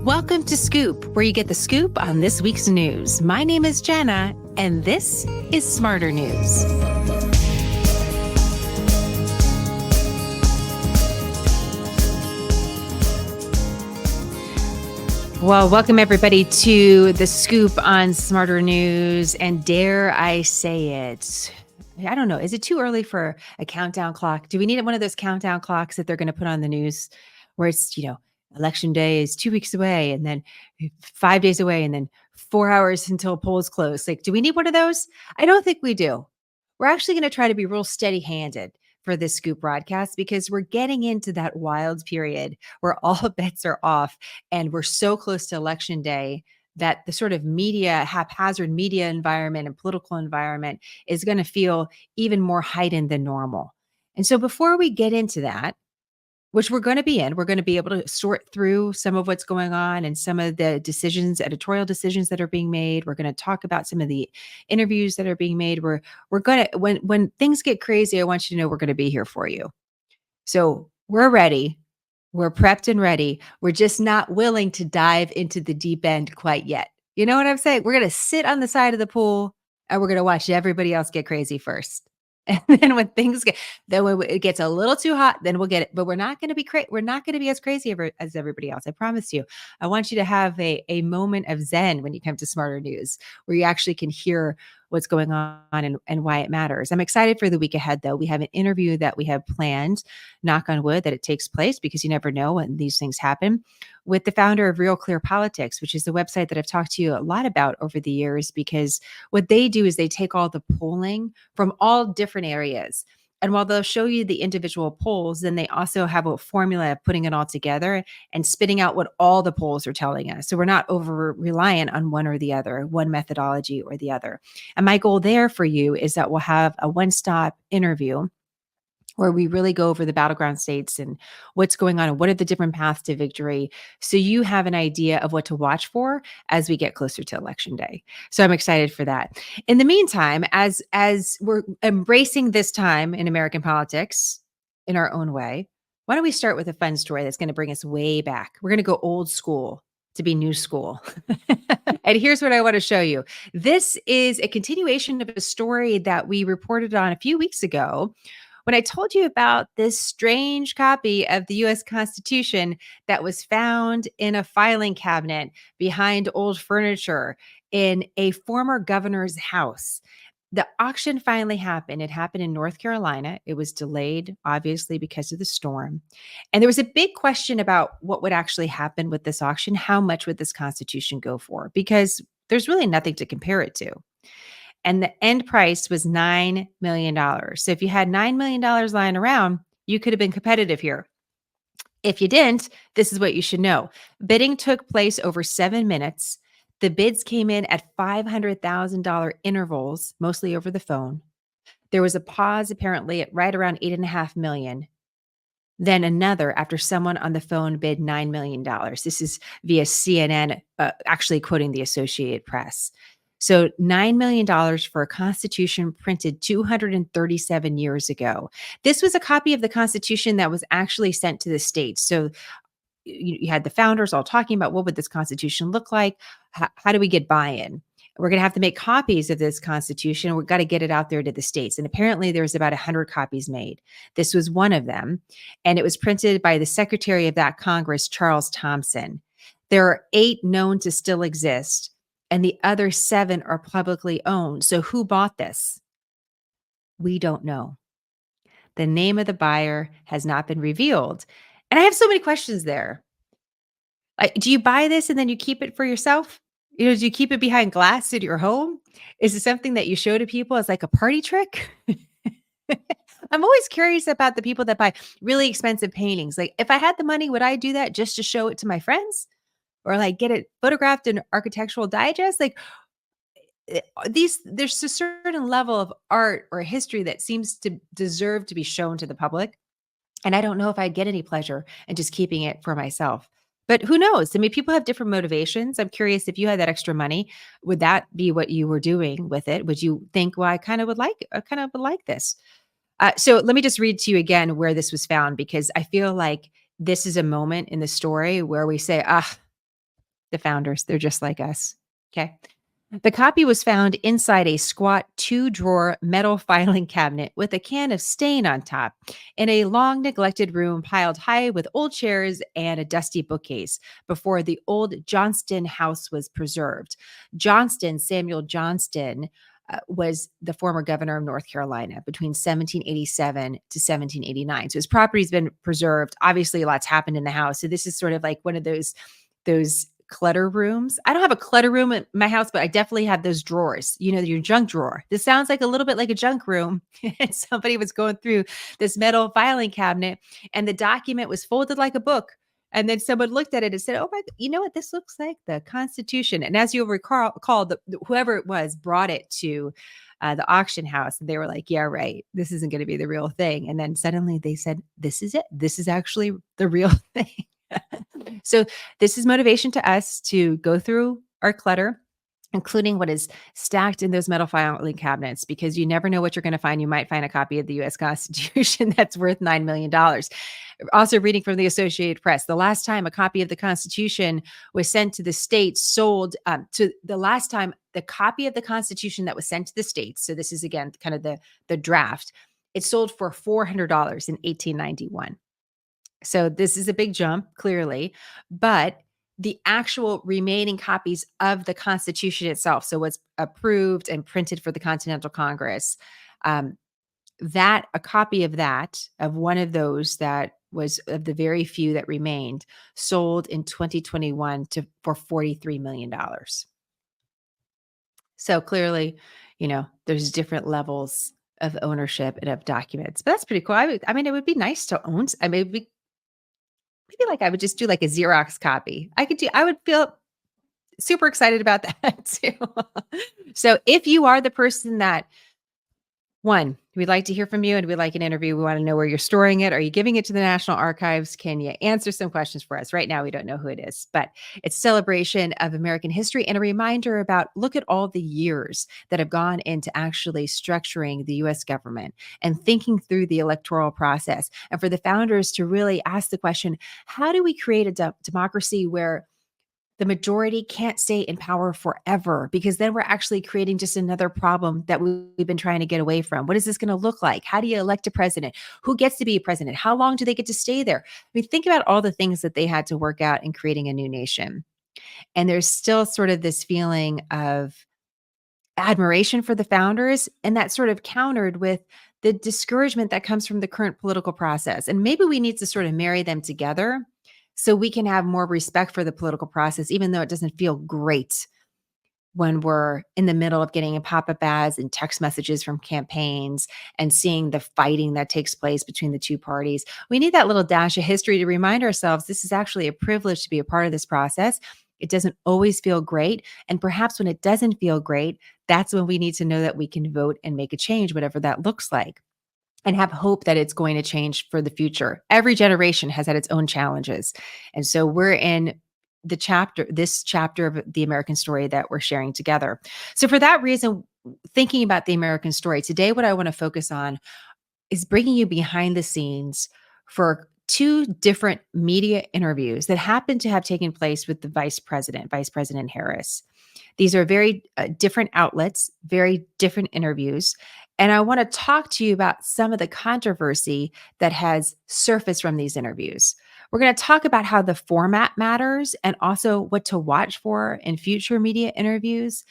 Welcome to Scoop, where you get the scoop on this week's news. My name is Jenna, and this is Smarter News. Well, welcome everybody to the Scoop on Smarter News, and dare I say it, I don't know, is it too early for a countdown clock? Do we need one of those countdown clocks that they're going to put on the news where it's, election day is 2 weeks away and then 5 days away and then 4 hours until polls close? Like, do we need one of those? I don't think we do. We're actually going to try to be real steady-handed for this Scoop broadcast because we're getting into that wild period where all bets are off and we're so close to election day that the sort of haphazard media environment and political environment is going to feel even more heightened than normal. And so before we get into that, which we're going to be in, we're going to be able to sort through some of what's going on and some of the editorial decisions that are being made. We're going to talk about some of the interviews that are being made. We're going to, when things get crazy, I want you to know we're going to be here for you. So we're ready. We're prepped and ready. We're just not willing to dive into the deep end quite yet. You know what I'm saying? We're going to sit on the side of the pool and we're going to watch everybody else get crazy first. And then when it gets a little too hot, then we'll get it. But we're not going to be we're not going to be as crazy as everybody else. I promise you. I want you to have a moment of zen when you come to Smarter News, where you actually can hear what's going on and why it matters. I'm excited for the week ahead, though. We have an interview that we have planned, knock on wood, that it takes place because you never know when these things happen, with the founder of Real Clear Politics, which is the website that I've talked to you a lot about over the years, because what they do is they take all the polling from all different areas. And while they'll show you the individual polls, then they also have a formula of putting it all together and spitting out what all the polls are telling us. So we're not over reliant on one or the other, one methodology or the other. And my goal there for you is that we'll have a one-stop interview where we really go over the battleground states and what's going on and what are the different paths to victory, so you have an idea of what to watch for as we get closer to election day. So I'm excited for that. In the meantime, as we're embracing this time in American politics in our own way, why don't we start with a fun story that's going to bring us way back? We're going to go old school to be new school. And here's what I want to show you. This is a continuation of a story that we reported on a few weeks ago, when I told you about this strange copy of the U.S. Constitution that was found in a filing cabinet behind old furniture in a former governor's house. The auction finally happened. It happened in North Carolina. It was delayed, obviously, because of the storm. And there was a big question about what would actually happen with this auction. How much would this Constitution go for? Because there's really nothing to compare it to. And the end price was $9 million. So if you had $9 million lying around, you could have been competitive here. If you didn't, this is what you should know. Bidding took place over 7 minutes. The bids came in at $500,000 intervals, mostly over the phone. There was a pause apparently at right around $8.5 million. Then another after someone on the phone bid $9 million. This is via CNN, actually quoting the Associated Press. So $9 million for a Constitution printed 237 years ago. This was a copy of the Constitution that was actually sent to the states. So you had the founders all talking about what would this Constitution look like? How do we get buy-in? We're going to have to make copies of this Constitution. We've got to get it out there to the states. And apparently there's about 100 copies made. This was one of them. And it was printed by the Secretary of that Congress, Charles Thompson. There are 8 known to still exist, and the other 7 are publicly owned. So who bought this? We don't know. The name of the buyer has not been revealed. And I have so many questions there. Like, do you buy this and then you keep it for yourself? Do you keep it behind glass in your home? Is it something that you show to people as like a party trick? I'm always curious about the people that buy really expensive paintings. Like, if I had the money, would I do that just to show it to my friends? Or like get it photographed in Architectural Digest? Like, there's a certain level of art or history that seems to deserve to be shown to the public. And I don't know if I'd get any pleasure in just keeping it for myself. But who knows? I mean, people have different motivations. I'm curious, if you had that extra money, would that be what you were doing with it? Would you think, well, I kind of would like this. So let me just read to you again where this was found, because I feel like this is a moment in the story where we say, the founders. They're just like us. Okay. The copy was found inside a squat 2-drawer metal filing cabinet with a can of stain on top in a long neglected room piled high with old chairs and a dusty bookcase before the old Johnston house was preserved. Samuel Johnston, was the former governor of North Carolina between 1787 to 1789. So his property's been preserved. Obviously, a lot's happened in the house. So this is sort of like one of those clutter rooms. I don't have a clutter room in my house, but I definitely have those drawers, your junk drawer. This sounds like a little bit like a junk room. And somebody was going through this metal filing cabinet and the document was folded like a book. And then someone looked at it and said, "Oh my, you know what? This looks like the Constitution." And as you'll recall, whoever it was brought it to the auction house, and they were like, "Yeah, right. This isn't going to be the real thing." And then suddenly they said, "This is it. This is actually the real thing." So this is motivation to us to go through our clutter, including what is stacked in those metal filing cabinets, because you never know what you're going to find. You might find a copy of the U.S. Constitution that's worth $9 million. Also reading from the Associated Press, the last time a copy of the Constitution was sent to the states sold to the last time the copy of the Constitution that was sent to the states. So this is again, kind of the draft. It sold for $400 in 1891. So this is a big jump, clearly, but the actual remaining copies of the Constitution itself, so what's approved and printed for the Continental Congress, that a copy of that, of one of those that was of the very few that remained, sold in 2021 for $43 million. So clearly, there's different levels of ownership and of documents, but that's pretty cool. I mean, it would be nice to own. I mean, maybe like I would just do like a Xerox copy. I would feel super excited about that too. So if you are the person that, one, we'd like to hear from you and we'd like an interview. We want to know where you're storing it. Are you giving it to the National Archives? Can you answer some questions for us? Right now, we don't know who it is, but it's celebration of American history and a reminder about look at all the years that have gone into actually structuring the U.S. government and thinking through the electoral process. And for the founders to really ask the question, how do we create a democracy where the majority can't stay in power forever, because then we're actually creating just another problem that we've been trying to get away from. What is this going to look like? How do you elect a president? Who gets to be a president? How long do they get to stay there? I mean, think about all the things that they had to work out in creating a new nation. And there's still sort of this feeling of admiration for the founders, and that's sort of countered with the discouragement that comes from the current political process. And maybe we need to sort of marry them together so we can have more respect for the political process, even though it doesn't feel great when we're in the middle of getting a pop-up ads and text messages from campaigns and seeing the fighting that takes place between the two parties. We need that little dash of history to remind ourselves this is actually a privilege to be a part of this process. It doesn't always feel great. And perhaps when it doesn't feel great, that's when we need to know that we can vote and make a change, whatever that looks like, and have hope that it's going to change for the future. Every generation has had its own challenges. And so we're in this chapter of the American story that we're sharing together. So for that reason, thinking about the American story today, what I want to focus on is bringing you behind the scenes for two different media interviews that happen to have taken place with the Vice President Harris. These are very different outlets, very different interviews. And I want to talk to you about some of the controversy that has surfaced from these interviews. We're going to talk about how the format matters and also what to watch for in future media interviews,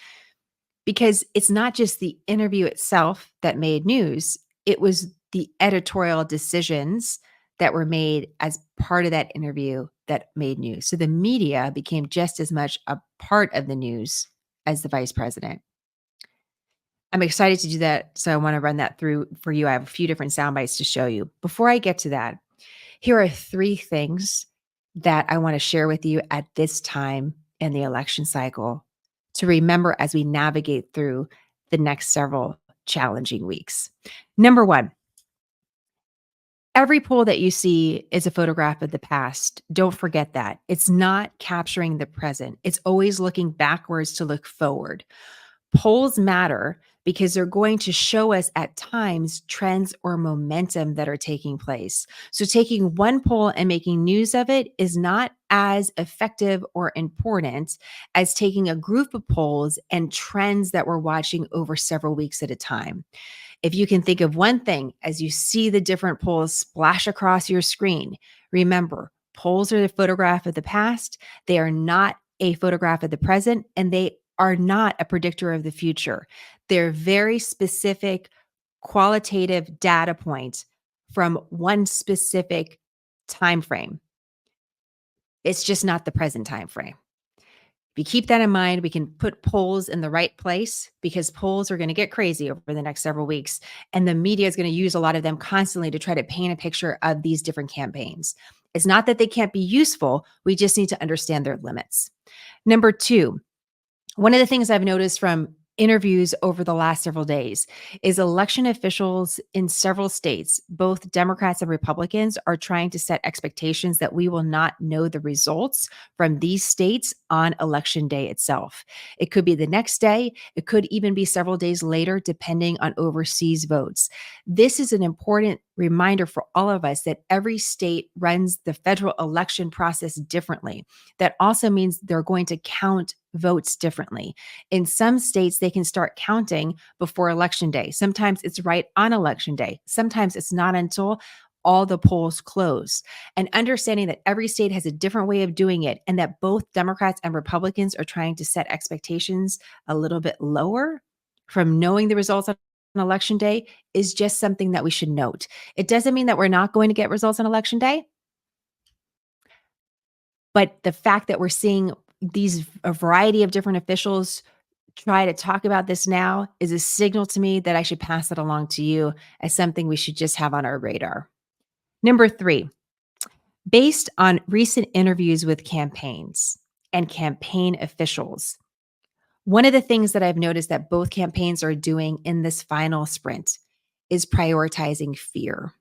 because it's not just the interview itself that made news. It was the editorial decisions that were made as part of that interview that made news. So the media became just as much a part of the news as the vice president. I'm excited to do that. So I want to run that through for you. I have a few different sound bites to show you. Before I get to that, here are 3 things that I want to share with you at this time in the election cycle to remember as we navigate through the next several challenging weeks. Number 1, every poll that you see is a photograph of the past. Don't forget that. It's not capturing the present. It's always looking backwards to look forward. Polls matter because they're going to show us at times trends or momentum that are taking place. So taking one poll and making news of it is not as effective or important as taking a group of polls and trends that we're watching over several weeks at a time. If you can think of one thing as you see the different polls splash across your screen, remember, polls are a photograph of the past. They are not a photograph of the present, and they are not a predictor of the future. They're very specific qualitative data points from one specific time frame. It's just not the present time frame. If you keep that in mind, we can put polls in the right place because polls are going to get crazy over the next several weeks. And the media is going to use a lot of them constantly to try to paint a picture of these different campaigns. It's not that they can't be useful. We just need to understand their limits. Number two, one of the things I've noticed from interviews over the last several days is election officials in several states, both Democrats and Republicans, are trying to set expectations that we will not know the results from these states on election day itself. It could be the next day. It could even be several days later, depending on overseas votes. This is an important reminder for all of us that every state runs the federal election process differently. That also means they're going to count votes differently. In some states, they can start counting before election day. Sometimes it's right on election day. Sometimes it's not until all the polls close. And understanding that every state has a different way of doing it and that both Democrats and Republicans are trying to set expectations a little bit lower from knowing the results on election day is just something that we should note. It doesn't mean that we're not going to get results on election day, but the fact that we're seeing a variety of different officials try to talk about this now is a signal to me that I should pass it along to you as something we should just have on our radar. Number three, based on recent interviews with campaigns and campaign officials, one of the things that I've noticed that both campaigns are doing in this final sprint is prioritizing fear.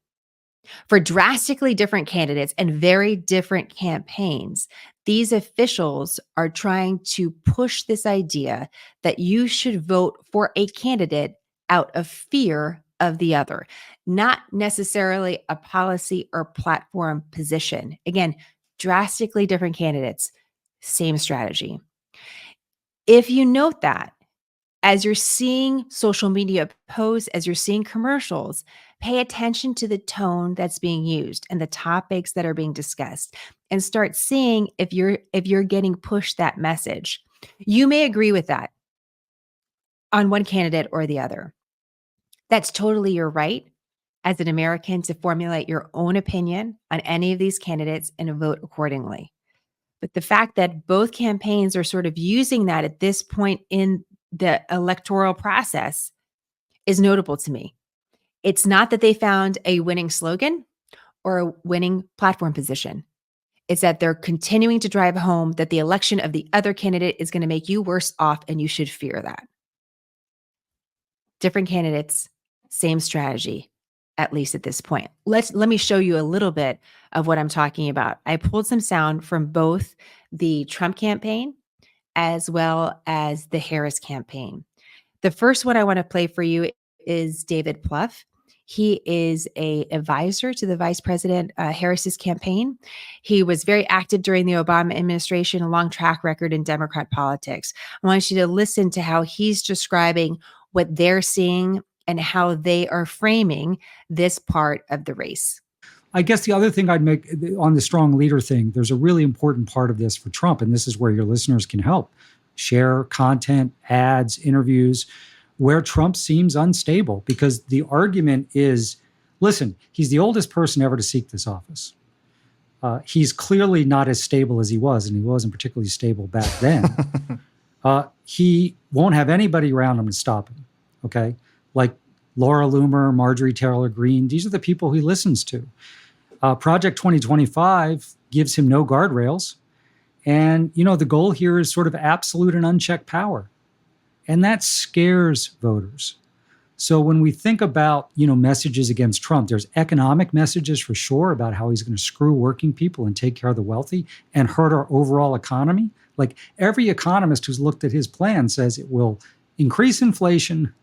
For drastically different candidates and very different campaigns, these officials are trying to push this idea that you should vote for a candidate out of fear of the other, not necessarily a policy or platform position. Again, drastically different candidates, same strategy. If you note that, as you're seeing social media posts, as you're seeing commercials, pay attention to the tone that's being used and the topics that are being discussed, and start seeing if you're getting pushed that message. You may agree with that on one candidate or the other. That's totally your right as an American to formulate your own opinion on any of these candidates and vote accordingly. But the fact that both campaigns are sort of using that at this point in the electoral process is notable to me. It's not that they found a winning slogan or a winning platform position. It's that they're continuing to drive home that the election of the other candidate is going to make you worse off and you should fear that. Different candidates, same strategy, at least at this point. Let me show you a little bit of what I'm talking about. I pulled some sound from both the Trump campaign as well as the Harris campaign. The first one I want to play for you is David Plouffe. He is an advisor to the Vice President Harris's campaign. He was very active during the Obama administration, a long track record in Democrat politics. I want you to listen to how he's describing what they're seeing and how they are framing this part of the race. I guess the other thing I'd make on the strong leader thing, there's a really important part of this for Trump, and this is where your listeners can help. Share content, ads, interviews, where Trump seems unstable, because the argument is, listen, he's the oldest person ever to seek this office. He's clearly not as stable as he was, and he wasn't particularly stable back then. He won't have anybody around him to stop him, okay? Like Laura Loomer, Marjorie Taylor Greene, these are the people he listens to. Project 2025 gives him no guardrails. And, the goal here is sort of absolute and unchecked power. And that scares voters. So when we think about, messages against Trump, there's economic messages for sure about how he's going to screw working people and take care of the wealthy and hurt our overall economy. Like every economist who's looked at his plan says it will increase inflation,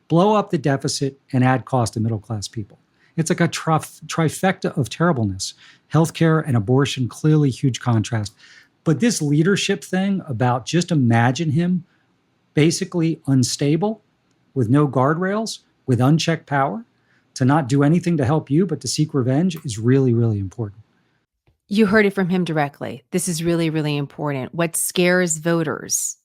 blow up the deficit, and add cost to middle-class people. It's like a trifecta of terribleness. Healthcare and abortion, clearly huge contrast. But this leadership thing about just imagine him basically unstable, with no guardrails, with unchecked power, to not do anything to help you, but to seek revenge is really, really important. You heard it from him directly. This is really, really important. What scares voters,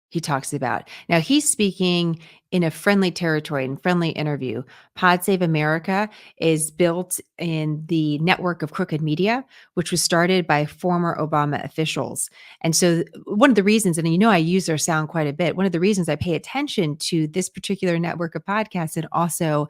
he talks about. Now, he's speaking in a friendly territory and friendly interview. Pod Save America is built in the network of crooked media, which was started by former Obama officials. And so one of the reasons, and I use their sound quite a bit, one of the reasons I pay attention to this particular network of podcasts and also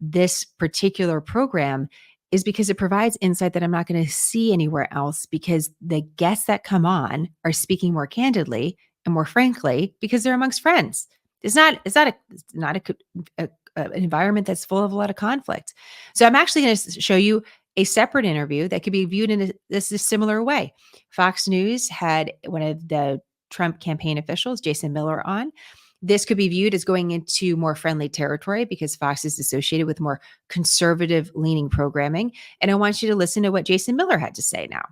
this particular program is because it provides insight that I'm not going to see anywhere else, because the guests that come on are speaking more candidly and more frankly because they're amongst friends. It's not an environment that's full of a lot of conflict. So I'm actually going to show you a separate interview that could be viewed in a similar way. Fox News had one of the Trump campaign officials, Jason Miller, on. This could be viewed as going into more friendly territory because Fox is associated with more conservative leaning programming. And I want you to listen to what Jason Miller had to say now.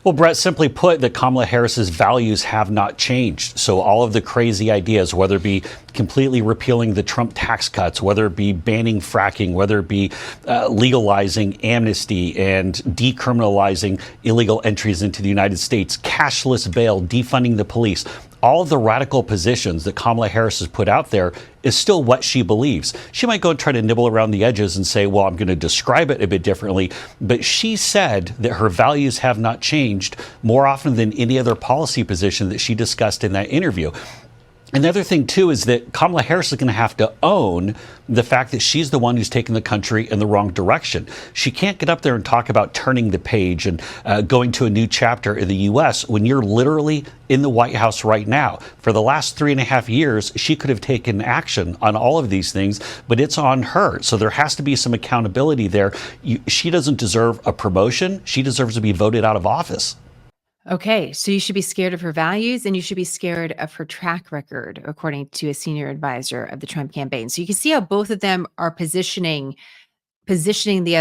Well, Brett, simply put, that Kamala Harris's values have not changed. So all of the crazy ideas, whether it be completely repealing the Trump tax cuts, whether it be banning fracking, whether it be legalizing amnesty and decriminalizing illegal entries into the United States, cashless bail, defunding the police, all of the radical positions that Kamala Harris has put out there is still what she believes. She might go and try to nibble around the edges and say, well, I'm going to describe it a bit differently. But she said that her values have not changed more often than any other policy position that she discussed in that interview. Another thing, too, is that Kamala Harris is going to have to own the fact that she's the one who's taken the country in the wrong direction. She can't get up there and talk about turning the page and going to a new chapter in the U.S. when you're literally in the White House right now. For the last 3.5 years, she could have taken action on all of these things, but it's on her. So there has to be some accountability there. She doesn't deserve a promotion. She deserves to be voted out of office. Okay, so you should be scared of her values and you should be scared of her track record, according to a senior advisor of the Trump campaign. So you can see how both of them are positioning the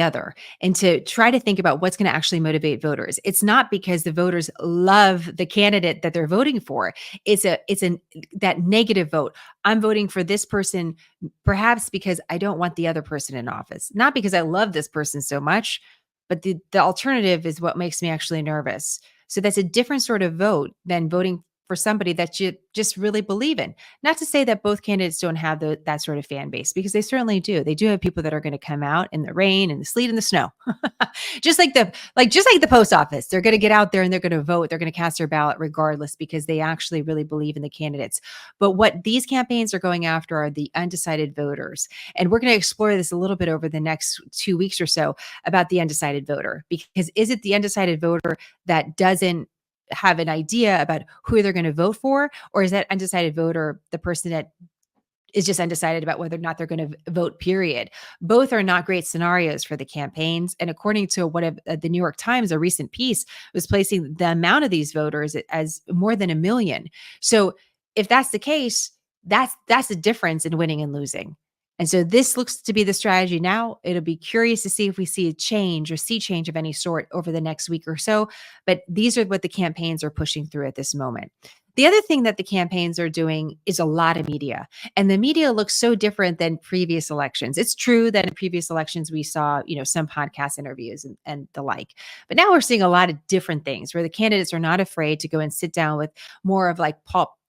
other, and to try to think about what's going to actually motivate voters. It's not because the voters love the candidate that they're voting for. It's that negative vote. I'm voting for this person, perhaps because I don't want the other person in office, not because I love this person so much. But the alternative is what makes me actually nervous. So that's a different sort of vote than voting for somebody that you just really believe in. Not to say that both candidates don't have that sort of fan base, because they certainly do. They do have people that are going to come out in the rain and the sleet and the snow, just like the post office. They're going to get out there and they're going to vote. They're going to cast their ballot regardless, because they actually really believe in the candidates. But what these campaigns are going after are the undecided voters. And we're going to explore this a little bit over the next 2 weeks or so about the undecided voter, because is it the undecided voter that doesn't have an idea about who they're going to vote for? Or is that undecided voter the person that is just undecided about whether or not they're going to vote, period? Both are not great scenarios for the campaigns. And according to one of the New York Times, a recent piece was placing the amount of these voters as more than 1 million. So if that's the case, that's the difference in winning and losing. And so this looks to be the strategy now. It'll be curious to see if we see a change or sea change of any sort over the next week or so. But these are what the campaigns are pushing through at this moment. The other thing that the campaigns are doing is a lot of media, and the media looks so different than previous elections. It's true that in previous elections, we saw, some podcast interviews and the like, but now we're seeing a lot of different things where the candidates are not afraid to go and sit down with more of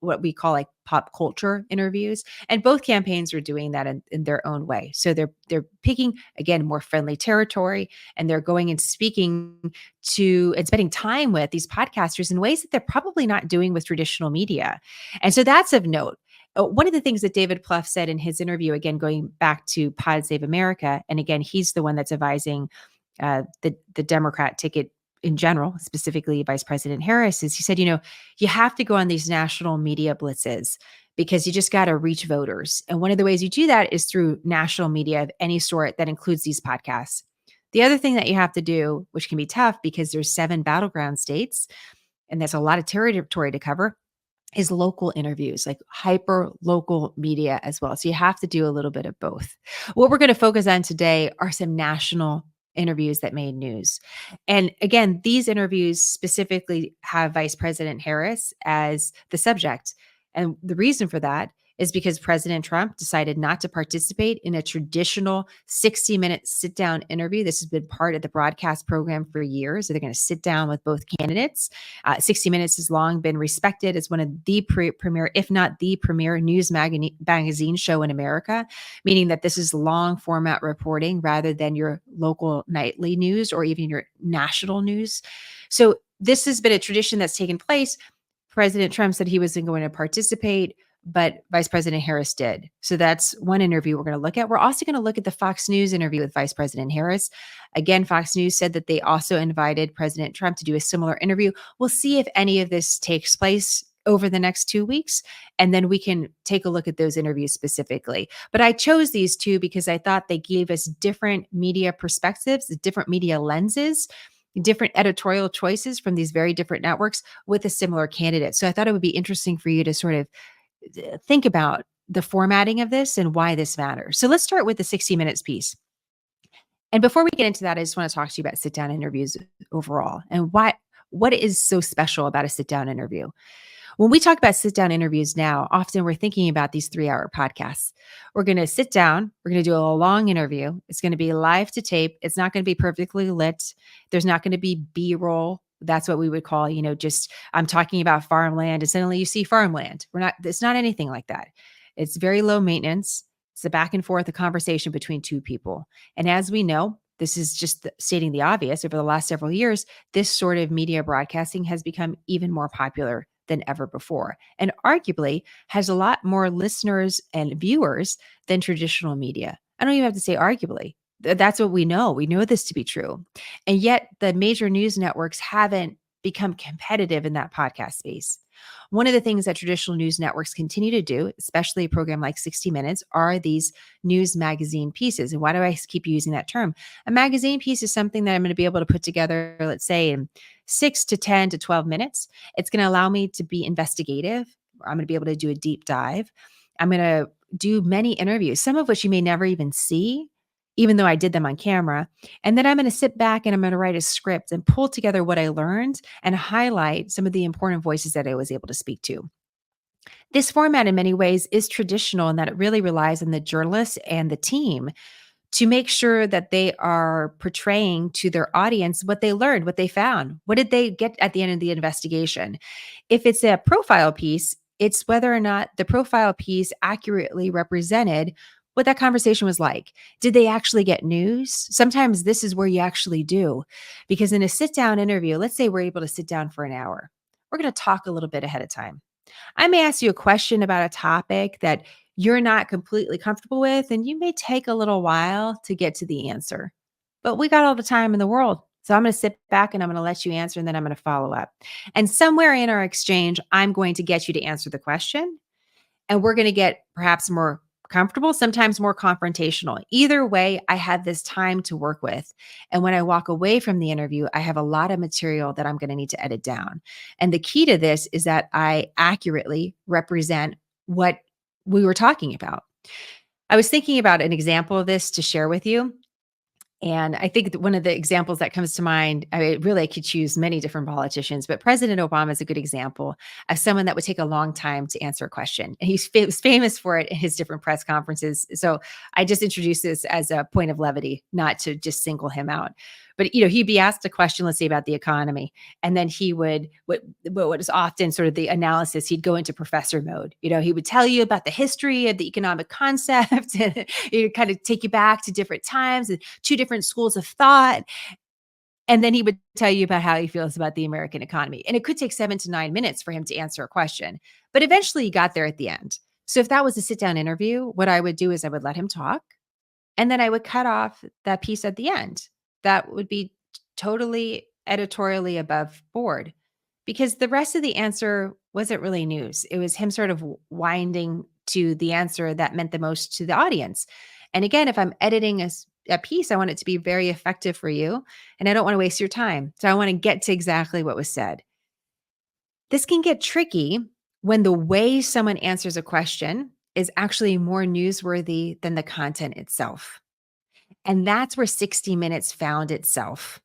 what we call pop culture interviews. And both campaigns are doing that in their own way. So they're picking, again, more friendly territory, and they're going and speaking to and spending time with these podcasters in ways that they're probably not doing with traditional media. And so that's of note. One of the things that David Plouffe said in his interview, again, going back to Pod Save America, and again, he's the one that's advising the Democrat ticket in general, specifically Vice President Harris, is he said, you have to go on these national media blitzes because you just got to reach voters. And one of the ways you do that is through national media of any sort that includes these podcasts. The other thing that you have to do, which can be tough because there's 7 battleground states, and that's a lot of territory to cover, is local interviews, like hyper local media as well. So you have to do a little bit of both. What we're going to focus on today are some national interviews that made news. And again, these interviews specifically have Vice President Harris as the subject. And the reason for that is because President Trump decided not to participate in a traditional 60-minute sit down interview. This has been part of the broadcast program for years. So they're going to sit down with both candidates. 60 Minutes has long been respected as one of the premier, if not the premier news magazine show in America, meaning that this is long format reporting rather than your local nightly news or even your national news. So this has been a tradition that's taken place. President Trump said he wasn't going to participate, but Vice President Harris did. So that's one interview we're going to look at. We're also going to look at the Fox News interview with Vice President Harris. Again, Fox News said that they also invited President Trump to do a similar interview. We'll see if any of this takes place over the next 2 weeks, and then we can take a look at those interviews specifically. But I chose these two because I thought they gave us different media perspectives, different media lenses, different editorial choices from these very different networks with a similar candidate. So I thought it would be interesting for you to sort of think about the formatting of this and why this matters. So let's start with the 60 Minutes piece. And before we get into that, I just want to talk to you about sit-down interviews overall and what is so special about a sit-down interview. When we talk about sit-down interviews now, often we're thinking about these 3-hour podcasts. We're going to sit down. We're going to do a long interview. It's going to be live to tape. It's not going to be perfectly lit. There's not going to be B-roll. That's what we would call, just I'm talking about farmland and suddenly you see farmland. It's not anything like that. It's very low maintenance. It's a back and forth, a conversation between two people. And as we know, this is just stating the obvious. Over the last several years, this sort of media broadcasting has become even more popular than ever before, and arguably has a lot more listeners and viewers than traditional media. I don't even have to say arguably. That's what we know. We know this to be true. And yet the major news networks haven't become competitive in that podcast space. One of the things that traditional news networks continue to do, especially a program like 60 Minutes, are these news magazine pieces. And why do I keep using that term? A magazine piece is something that I'm going to be able to put together, let's say, in 6 to 10 to 12 minutes. It's going to allow me to be investigative. I'm going to be able to do a deep dive. I'm going to do many interviews, some of which you may never even see, even though I did them on camera. And then I'm going to sit back and I'm going to write a script and pull together what I learned and highlight some of the important voices that I was able to speak to. This format in many ways is traditional in that it really relies on the journalists and the team to make sure that they are portraying to their audience what they learned, what they found. What did they get at the end of the investigation? If it's a profile piece, it's whether or not the profile piece accurately represented what that conversation was like. Did they actually get news? Sometimes this is where you actually do, because in a sit-down interview, let's say we're able to sit down for an hour. We're going to talk a little bit ahead of time. I may ask you a question about a topic that you're not completely comfortable with, and you may take a little while to get to the answer. But we got all the time in the world. So I'm going to sit back and I'm going to let you answer, and then I'm going to follow up. And somewhere in our exchange, I'm going to get you to answer the question, and we're going to get perhaps more comfortable, sometimes more confrontational. Either way, I have this time to work with. And when I walk away from the interview, I have a lot of material that I'm going to need to edit down. And the key to this is that I accurately represent what we were talking about. I was thinking about an example of this to share with you. And I think that one of the examples that comes to mind, I could choose many different politicians, but President Obama is a good example of someone that would take a long time to answer a question. And he's famous for it in his different press conferences. So I just introduced this as a point of levity, not to just single him out. But, he'd be asked a question, let's say about the economy. And then he would, what is often sort of the analysis, he'd go into professor mode. He would tell you about the history of the economic concept and he'd kind of take you back to different times and two different schools of thought. And then he would tell you about how he feels about the American economy. And it could take 7 to 9 minutes for him to answer a question. But eventually he got there at the end. So if that was a sit-down interview, what I would do is I would let him talk. And then I would cut off that piece at the end. That would be totally editorially above board, because the rest of the answer wasn't really news. It was him sort of winding to the answer that meant the most to the audience. And again, if I'm editing a piece, I want it to be very effective for you, and I don't want to waste your time. So I want to get to exactly what was said. This can get tricky when the way someone answers a question is actually more newsworthy than the content itself. And that's where 60 Minutes found itself,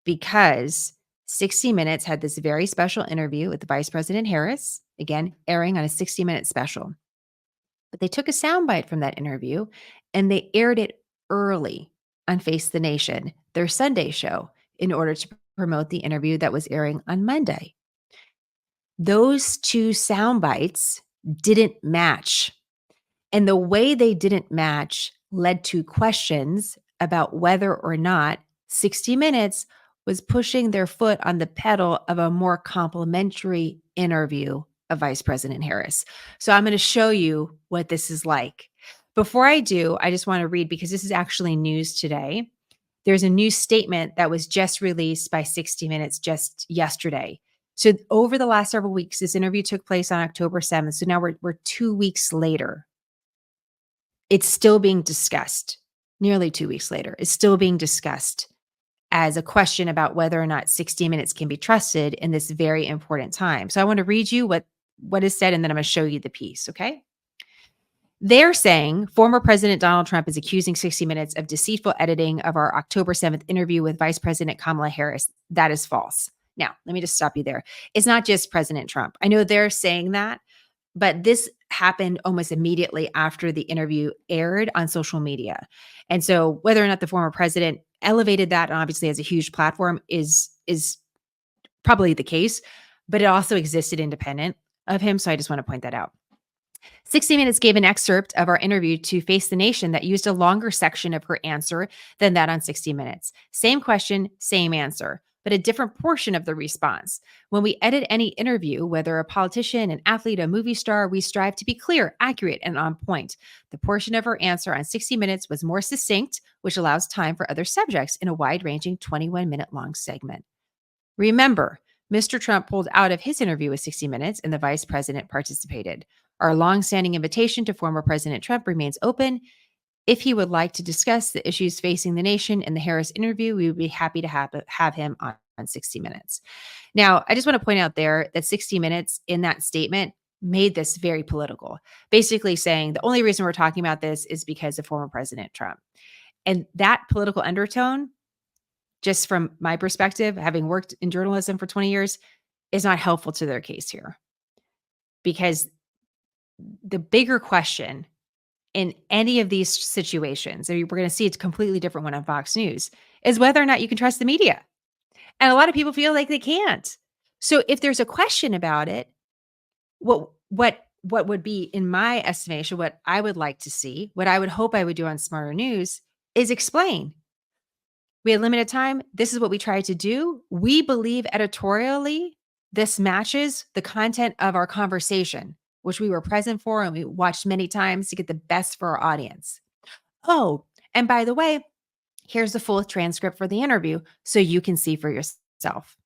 because 60 Minutes had this very special interview with the Vice President Harris, again, airing on a 60-minute special. But they took a soundbite from that interview and they aired it early on Face the Nation, their Sunday show, in order to promote the interview that was airing on Monday. Those two soundbites didn't match. And the way they didn't match led to questions about whether or not 60 Minutes was pushing their foot on the pedal of a more complimentary interview of Vice President Harris. So I'm going to show you what this is like. Before I do, I just want to read, because this is actually news today. There's a new statement that was just released by 60 Minutes just yesterday. So over the last several weeks, this interview took place on October 7th. So now we're 2 weeks later. It's still being discussed. Nearly 2 weeks later, it's still being discussed as a question about whether or not 60 Minutes can be trusted in this very important time. So I want to read you what is said, and then I'm going to show you the piece, okay? They're saying former President Donald Trump is accusing 60 Minutes of deceitful editing of our October 7th interview with Vice President Kamala Harris. That is false. Now, let me just stop you there. It's not just President Trump. I know they're saying that, but this happened almost immediately after the interview aired on social media. And so whether or not the former president elevated that, and obviously has a huge platform, is probably the case, but it also existed independent of him. So I just want to point that out. 60 Minutes gave an excerpt of our interview to Face the Nation that used a longer section of her answer than that on 60 Minutes. Same question, same answer, but a different portion of the response. When we edit any interview, whether a politician, an athlete, a movie star, we strive to be clear, accurate, and on point. The portion of her answer on 60 Minutes was more succinct, which allows time for other subjects in a wide-ranging 21-minute-long segment. Remember, Mr. Trump pulled out of his interview with 60 Minutes and the vice president participated. Our long-standing invitation to former President Trump remains open. If he would like to discuss the issues facing the nation in the Harris interview, we would be happy to have him on 60 Minutes. Now, I just want to point out there that 60 Minutes in that statement made this very political, basically saying the only reason we're talking about this is because of former President Trump. And that political undertone, just from my perspective, having worked in journalism for 20 years, is not helpful to their case here. Because the bigger question in any of these situations, and we're going to see it's a completely different one on Fox News, is whether or not you can trust the media. And a lot of people feel like they can't. So if there's a question about it, what would be, in my estimation, what I would like to see, what I would hope I would do on Smarter News, is explain. We had limited time. This is what we tried to do. We believe editorially this matches the content of our conversation, which we were present for and we watched many times to get the best for our audience. Oh, and by the way, here's the full transcript for the interview so you can see for yourself.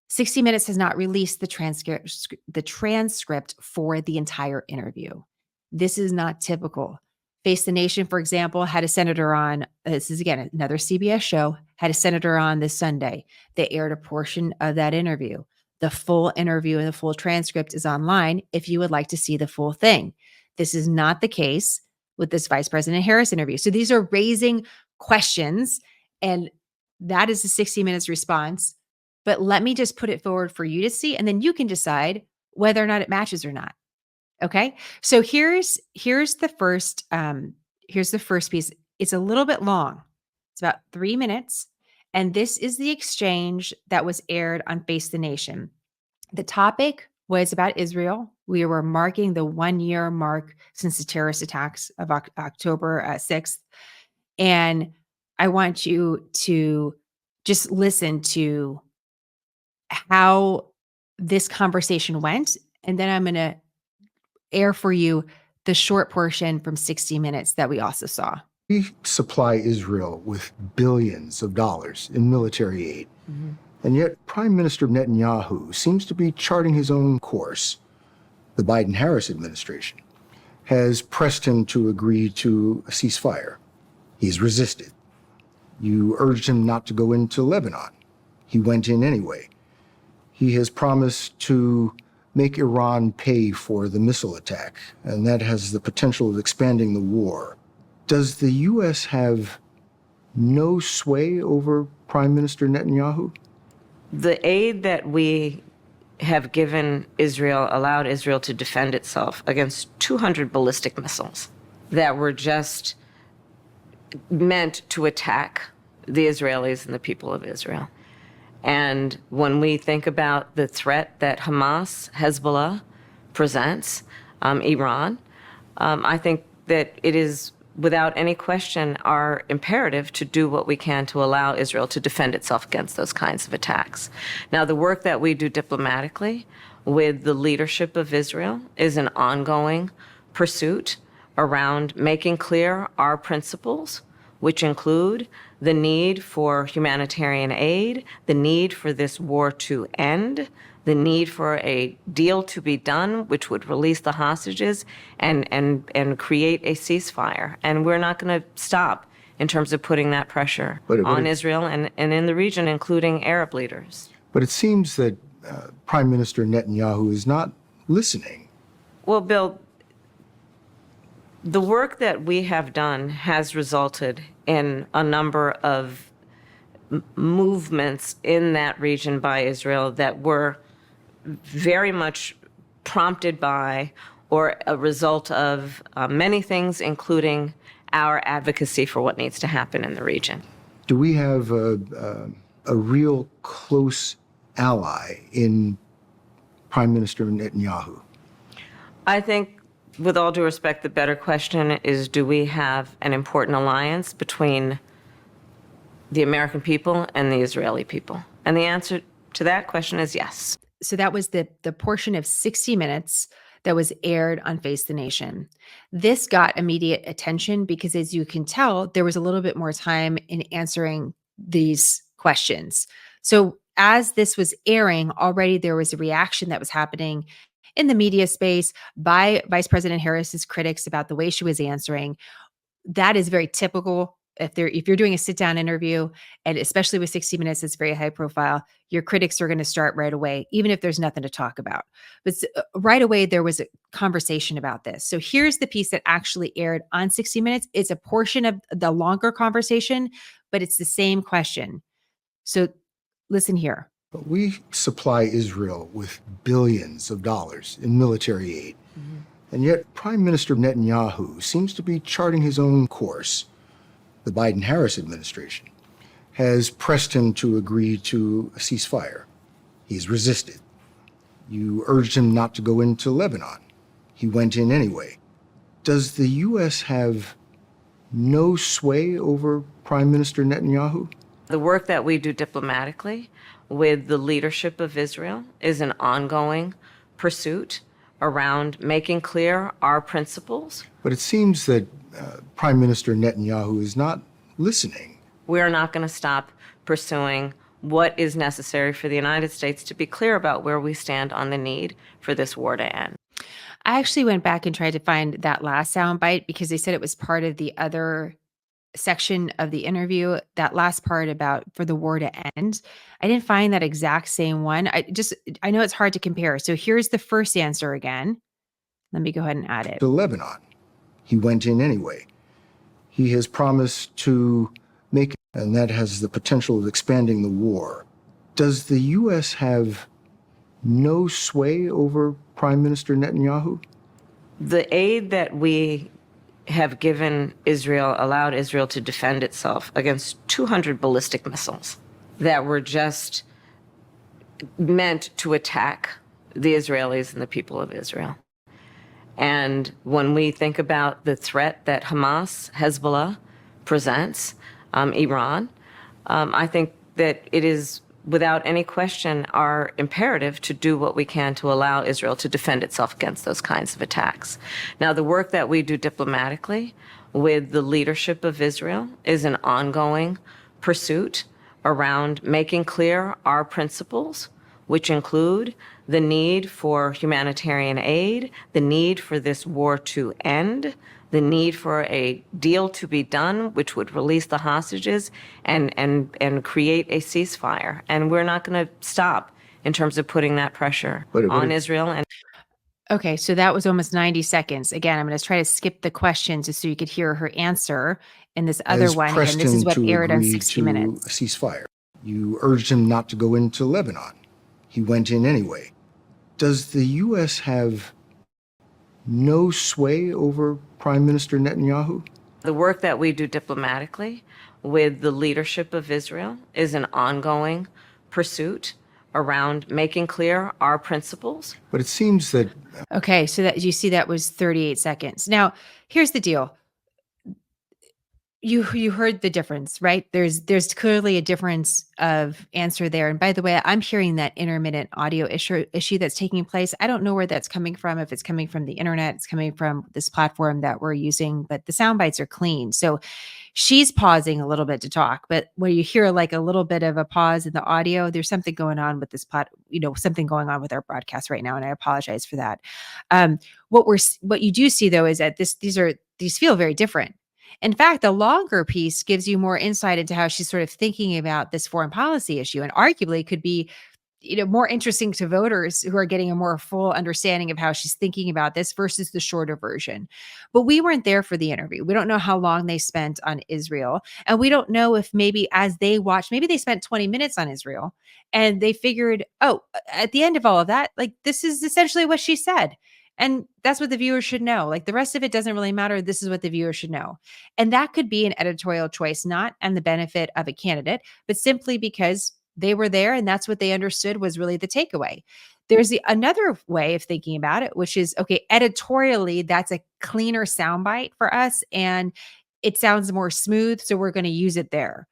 60 Minutes has not released the transcript for the entire interview. This is not typical. Face the Nation, for example, had a senator on, this is again another CBS show, had a senator on this Sunday. They aired a portion of that interview. The full interview and the full transcript is online if you would like to see the full thing. This is not the case with this Vice President Harris interview. So these are raising questions, and that is the 60 Minutes response. But let me just put it forward for you to see, and then you can decide whether or not it matches or not. Okay. So here's the first piece. It's a little bit long. It's about 3 minutes. And this is the exchange that was aired on Face the Nation. The topic was about Israel. We were marking the 1-year mark since the terrorist attacks of October 6th. And I want you to just listen to how this conversation went. And then I'm going to air for you the short portion from 60 Minutes that we also saw. We supply Israel with billions of dollars in military aid. Mm-hmm. And yet Prime Minister Netanyahu seems to be charting his own course. The Biden-Harris administration has pressed him to agree to a ceasefire. He's resisted. You urged him not to go into Lebanon. He went in anyway. He has promised to make Iran pay for the missile attack, and that has the potential of expanding the war. Does the U.S. have no sway over Prime Minister Netanyahu? The aid that we have given Israel allowed Israel to defend itself against 200 ballistic missiles that were just meant to attack the Israelis and the people of Israel. And when we think about the threat that Hamas, Hezbollah presents, Iran, I think that it is without any question our imperative to do what we can to allow Israel to defend itself against those kinds of attacks. Now, the work that we do diplomatically with the leadership of Israel is an ongoing pursuit around making clear our principles, which include the need for humanitarian aid, the need for this war to end, the need for a deal to be done, which would release the hostages and create a ceasefire. And we're not going to stop in terms of putting that pressure on Israel and in the region, including Arab leaders. But it seems that Prime Minister Netanyahu is not listening. Well, Bill, the work that we have done has resulted in a number of movements in that region by Israel that were very much prompted by or a result of many things, including our advocacy for what needs to happen in the region. Do we have a real close ally in Prime Minister Netanyahu? I think, with all due respect, the better question is, do we have an important alliance between the American people and the Israeli people? And the answer to that question is yes. So that was the portion of 60 Minutes that was aired on Face the Nation. This got immediate attention because, as you can tell, there was a little bit more time in answering these questions. So as this was airing, already there was a reaction that was happening in the media space by Vice President Harris's critics about the way she was answering. That is very typical. If you're doing a sit-down interview, and especially with 60 Minutes, it's very high profile, your critics are going to start right away, even if there's nothing to talk about. But right away, there was a conversation about this. So here's the piece that actually aired on 60 Minutes. It's a portion of the longer conversation, but it's the same question. So listen here. We supply Israel with billions of dollars in military aid. Mm-hmm. And yet Prime Minister Netanyahu seems to be charting his own course. The Biden-Harris administration has pressed him to agree to a ceasefire. He's resisted. You urged him not to go into Lebanon. He went in anyway. Does the U.S. have no sway over Prime Minister Netanyahu? The work that we do diplomatically with the leadership of Israel is an ongoing pursuit around making clear our principles. But it seems that Prime Minister Netanyahu is not listening. We are not going to stop pursuing what is necessary for the United States to be clear about where we stand on the need for this war to end. I actually went back and tried to find that last soundbite because they said it was part of the other section of the interview, that last part about for the war to end. I didn't find that exact same one. I know it's hard to compare. So here's the first answer again. Let me go ahead and add it. To Lebanon. He went in anyway. He has promised to make, and that has the potential of expanding the war. Does the U.S. have no sway over Prime Minister Netanyahu? The aid that we have given Israel allowed Israel to defend itself against 200 ballistic missiles that were just meant to attack the Israelis and the people of Israel. And when we think about the threat that Hamas, Hezbollah presents, Iran, I think that it is without any question our imperative to do what we can to allow Israel to defend itself against those kinds of attacks. Now, the work that we do diplomatically with the leadership of Israel is an ongoing pursuit around making clear our principles, which include the need for humanitarian aid, the need for this war to end, the need for a deal to be done, which would release the hostages and create a ceasefire. And we're not going to stop in terms of putting that pressure But on Israel. And Okay, so that was almost 90 seconds. Again, I'm going to try to skip the question just so you could hear her answer in this other has one. pressed Again, this is him what to aired on agree 60 to Minutes. a ceasefire. You urged him not to go into Lebanon. He went in anyway. Does the U.S. have no sway over Prime Minister Netanyahu? the work that we do diplomatically with the leadership of Israel is an ongoing pursuit around making clear our principles. But it seems that Okay, so that you see that was 38 seconds. Now, here's the deal. You heard the difference, right? There's clearly a difference of answer there. And by the way, I'm hearing that intermittent audio issue that's taking place. I don't know where that's coming from. If it's coming from the internet, it's coming from this platform that we're using, but the sound bites are clean. So she's pausing a little bit to talk, but when you hear like a little bit of a pause in the audio, there's something going on with this something going on with our broadcast right now, and I apologize for that. What you do see though is that these feel very different. In fact, the longer piece gives you more insight into how she's sort of thinking about this foreign policy issue, and arguably could be, more interesting to voters who are getting a more full understanding of how she's thinking about this versus the shorter version. But we weren't there for the interview. We don't know how long they spent on Israel. And we don't know if maybe as they watched, maybe they spent 20 minutes on Israel and they figured, oh, at the end of all of that, like this is essentially what she said. And that's what the viewers should know. Like the rest of it doesn't really matter. This is what the viewers should know. And that could be an editorial choice, not on the benefit of a candidate, but simply because they were there and that's what they understood was really the takeaway. There's another way of thinking about it, which is, okay, editorially, that's a cleaner soundbite for us and it sounds more smooth. So we're going to use it there.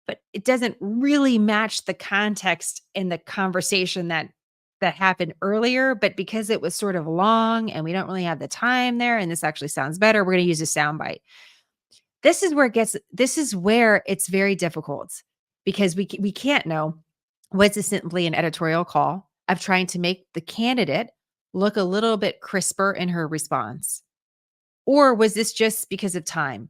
But it doesn't really match the context in the conversation that happened earlier, but because it was sort of long and we don't really have the time there, and this actually sounds better, we're going to use a soundbite. This is where it's very difficult because we can't know, was this simply an editorial call of trying to make the candidate look a little bit crisper in her response? Or was this just because of time?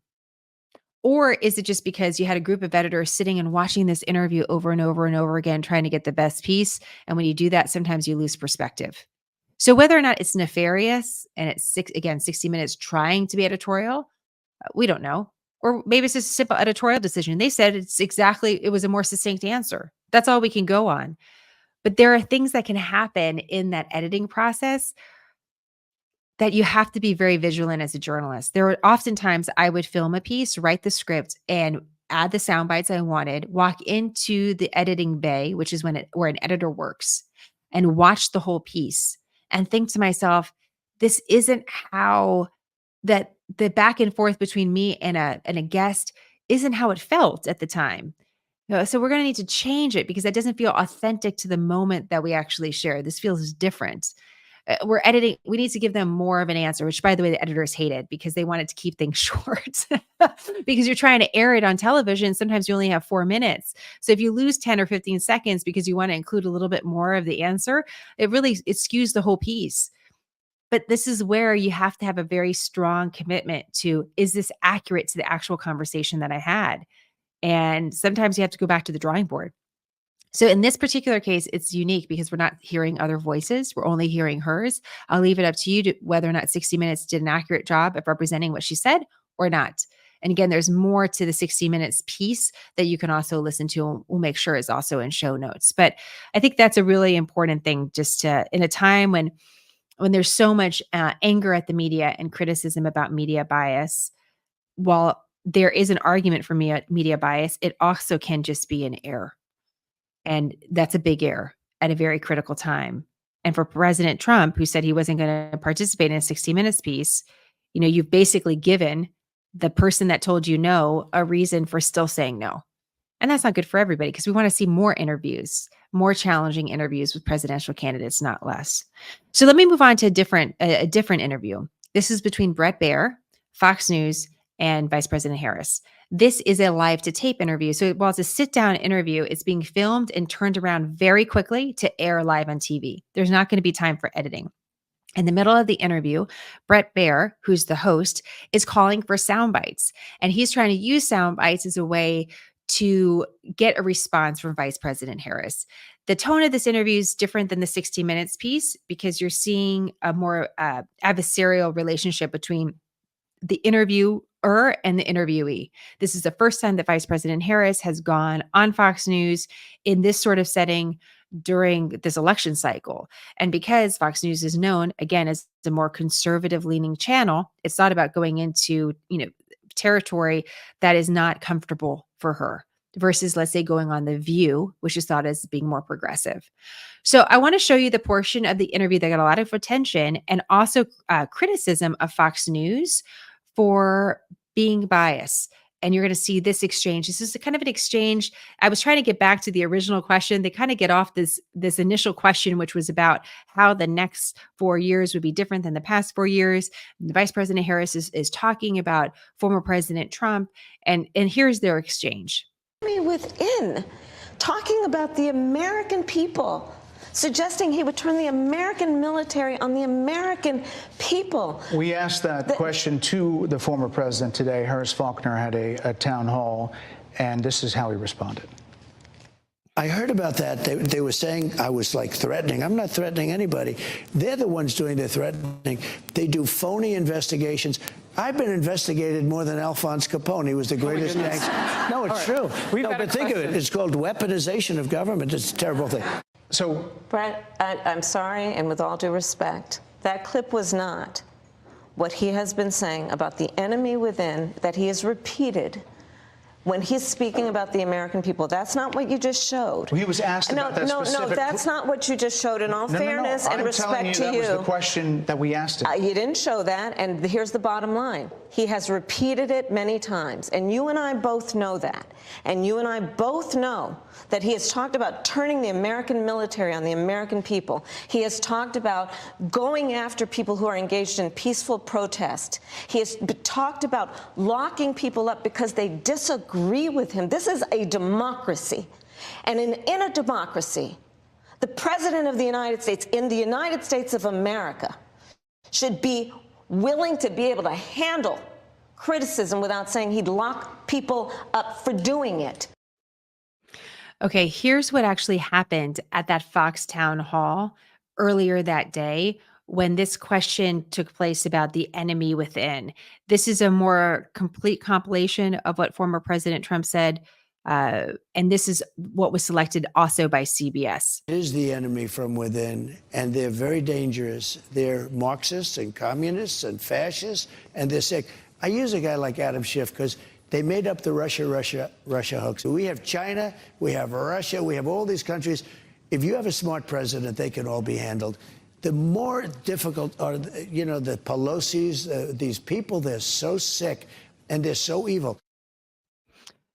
Or is it just because you had a group of editors sitting and watching this interview over and over and over again, trying to get the best piece? And when you do that, sometimes you lose perspective. So whether or not it's nefarious and it's 60 Minutes trying to be editorial, we don't know. Or maybe it's just a simple editorial decision. They said it was a more succinct answer. That's all we can go on. But there are things that can happen in that editing process that you have to be very vigilant as a journalist. There were oftentimes I would film a piece, write the script, and add the sound bites I wanted, walk into the editing bay, which is where an editor works, and watch the whole piece and think to myself, this isn't how that the back and forth between me and a guest isn't how it felt at the time. So we're going to need to change it because that doesn't feel authentic to the moment that we actually share. This feels different. We're editing. We need to give them more of an answer, which by the way, the editors hated because they wanted to keep things short because you're trying to air it on television. Sometimes you only have 4 minutes. So if you lose 10 or 15 seconds because you want to include a little bit more of the answer, it skews the whole piece. But this is where you have to have a very strong commitment to, is this accurate to the actual conversation that I had? And sometimes you have to go back to the drawing board. So in this particular case, it's unique because we're not hearing other voices. We're only hearing hers. I'll leave it up to you whether or not 60 Minutes did an accurate job of representing what she said or not. And again, there's more to the 60 Minutes piece that you can also listen to. And we'll make sure is also in show notes. But I think that's a really important thing just to, in a time when there's so much anger at the media and criticism about media bias, while there is an argument for media bias, it also can just be an error. And that's a big error at a very critical time. And for President Trump, who said he wasn't going to participate in a 60 Minutes piece, you've basically given the person that told you no a reason for still saying no. And that's not good for everybody because we want to see more interviews, more challenging interviews with presidential candidates, not less. So let me move on to a different interview. This is between Brett Baier, Fox News, and Vice President Harris. This is a live to tape interview. So while it's a sit down interview, it's being filmed and turned around very quickly to air live on TV. There's not going to be time for editing. In the middle of the interview, Brett Baier, who's the host, is calling for sound bites. And he's trying to use sound bites as a way to get a response from Vice President Harris. The tone of this interview is different than the 60 Minutes piece because you're seeing a more adversarial relationship between the interviewer and the interviewee. This is the first time that Vice President Harris has gone on Fox News in this sort of setting during this election cycle. And because Fox News is known, again, as the more conservative leaning channel, it's not about going into, territory that is not comfortable for her versus, let's say, going on The View, which is thought as being more progressive. So I want to show you the portion of the interview that got a lot of attention and also criticism of Fox News for being biased. And you're going to see this exchange. This is a kind of an exchange. I was trying to get back to the original question. They kind of get off this initial question, which was about how the next 4 years would be different than the past 4 years. And the Vice President Harris is talking about former President Trump. And here's their exchange. Within, talking about the American people, suggesting he would turn the American military on the American people. We asked that question to the former president today. Harris Faulkner had a town hall, and this is how he responded. I heard about that. They were saying I was like threatening. I'm not threatening anybody. They're the ones doing the threatening. They do phony investigations. I've been investigated more than Alphonse Capone. He was the greatest gangster. No, it's true. No, but think of it. It's called weaponization of government. It's a terrible thing. So, Brett, I'm sorry, and with all due respect, that clip was not what he has been saying about the enemy within that he has repeated when he's speaking about the American people. That's not what you just showed. Well, he was asked about that specific... No, that's not what you just showed. In all fairness and respect to you. That was the question that we asked him. You didn't show that, and here's the bottom line. He has repeated it many times, and you and I both know that. And you and I both know that he has talked about turning the American military on the American people. He has talked about going after people who are engaged in peaceful protest. He has talked about locking people up because they disagree with him. This is a democracy. And in a democracy, the President of the United States, in the United States of America, should be willing to be able to handle criticism without saying he'd lock people up for doing it. Okay, here's what actually happened at that Fox town hall earlier that day when this question took place about the enemy within. This is a more complete compilation of what former President Trump said, and this is what was selected also by CBS. It is the enemy from within, and they're very dangerous. They're Marxists and communists and fascists, and they're sick. I use a guy like Adam Schiff because they made up the Russia hoax. We have China, we have Russia, we have all these countries. If you have a smart president, they can all be handled. The more difficult are, the Pelosi's, these people, they're so sick and they're so evil.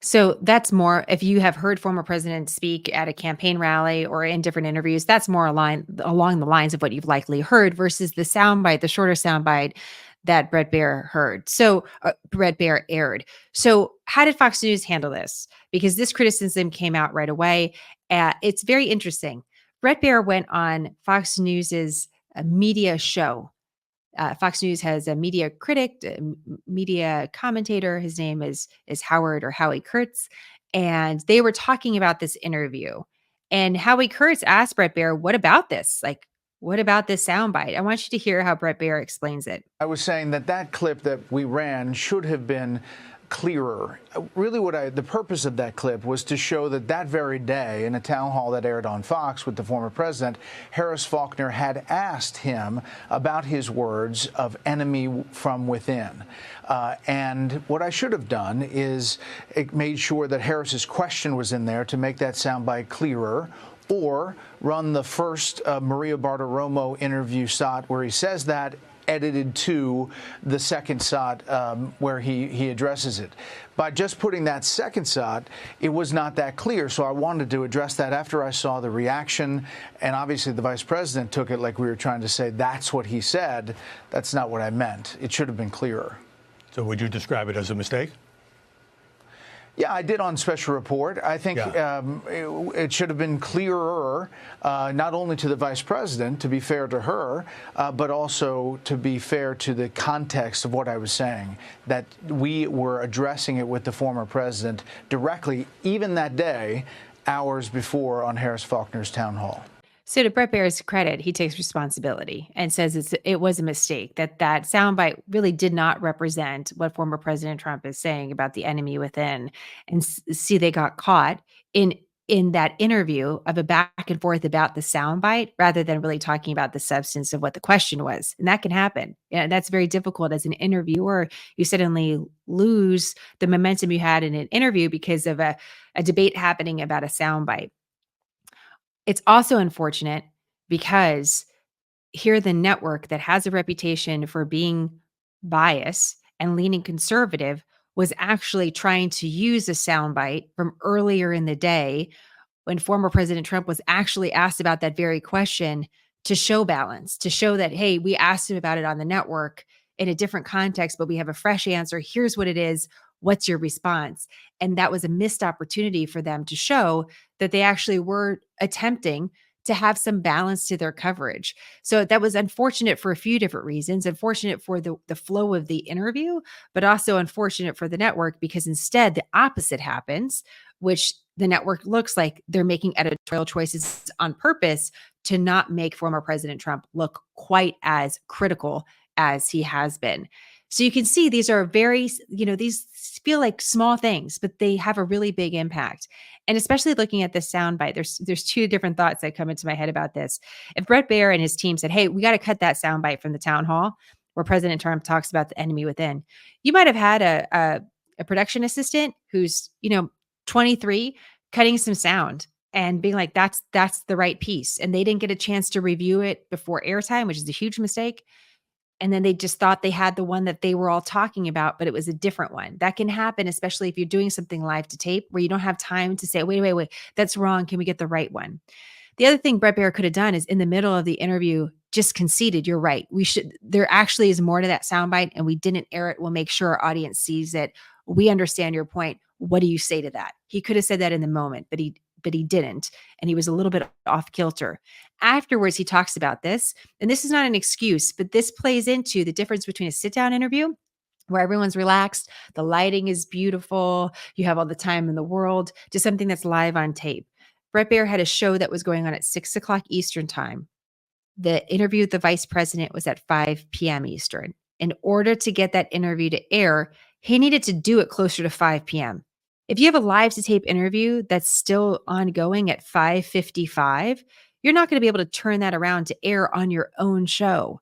So that's more, if you have heard former presidents speak at a campaign rally or in different interviews, that's more along the lines of what you've likely heard versus the soundbite, the shorter soundbite that Brett Baier heard. So Brett Baier aired. So how did Fox News handle this? Because this criticism came out right away. It's very interesting. Brett Baier went on Fox News's media show. Fox News has a media critic, a media commentator. His name is Howard or Howie Kurtz. And they were talking about this interview. And Howie Kurtz asked Brett Baier, what about this? Like, what about this soundbite? I want you to hear how Brett Baier explains it. I was saying that clip that we ran should have been clearer. Really the purpose of that clip was to show that very day in a town hall that aired on Fox with the former president, Harris Faulkner had asked him about his words of enemy from within. And what I should have done is made sure that Harris's question was in there to make that soundbite clearer, or run the first Maria Bartiromo interview shot where he says that, edited to the second shot where he addresses it. By just putting that second shot, it was not that clear, so I wanted to address that after I saw the reaction, and obviously the vice president took it like we were trying to say that's what he said. That's not what I meant. It should have been clearer. So would you describe it as a mistake? Yeah, I did on Special Report. I think it should have been clearer, not only to the vice president, to be fair to her, but also to be fair to the context of what I was saying, that we were addressing it with the former president directly, even that day, hours before on Harris Faulkner's town hall. So to Brett Baier's credit, he takes responsibility and says it was a mistake, that soundbite really did not represent what former President Trump is saying about the enemy within. And see, they got caught in that interview of a back and forth about the soundbite rather than really talking about the substance of what the question was. And that can happen. And that's very difficult as an interviewer. You suddenly lose the momentum you had in an interview because of a debate happening about a soundbite. It's also unfortunate because here the network that has a reputation for being biased and leaning conservative was actually trying to use a soundbite from earlier in the day when former President Trump was actually asked about that very question to show balance, to show that, hey, we asked him about it on the network in a different context, but we have a fresh answer. Here's what it is. What's your response? And that was a missed opportunity for them to show that they actually were attempting to have some balance to their coverage. So that was unfortunate for a few different reasons. Unfortunate for the flow of the interview, but also unfortunate for the network because instead the opposite happens, which the network looks like they're making editorial choices on purpose to not make former President Trump look quite as critical as he has been. So you can see these are very, these feel like small things, but they have a really big impact. And especially looking at this soundbite, there's two different thoughts that come into my head about this. If Brett Baier and his team said, hey, we got to cut that soundbite from the town hall where President Trump talks about the enemy within, you might have had a production assistant who's, 23 cutting some sound and being like, that's the right piece. And they didn't get a chance to review it before airtime, which is a huge mistake. And then they just thought they had the one that they were all talking about, but it was a different one. That can happen, especially if you're doing something live to tape where you don't have time to say, wait, that's wrong. Can we get the right one? The other thing Brett Baier could have done is in the middle of the interview, just conceded, you're right. There actually is more to that soundbite and we didn't air it. We'll make sure our audience sees it. We understand your point. What do you say to that? He could have said that in the moment, but he didn't. And he was a little bit off kilter. Afterwards, he talks about this, and this is not an excuse, but this plays into the difference between a sit-down interview where everyone's relaxed, the lighting is beautiful, you have all the time in the world, to something that's live on tape. Brett Baier had a show that was going on at 6 o'clock Eastern time. The interview with the vice president was at 5 p.m. Eastern. In order to get that interview to air, he needed to do it closer to 5 p.m. If you have a live to tape interview that's still ongoing at 5:55, you're not going to be able to turn that around to air on your own show.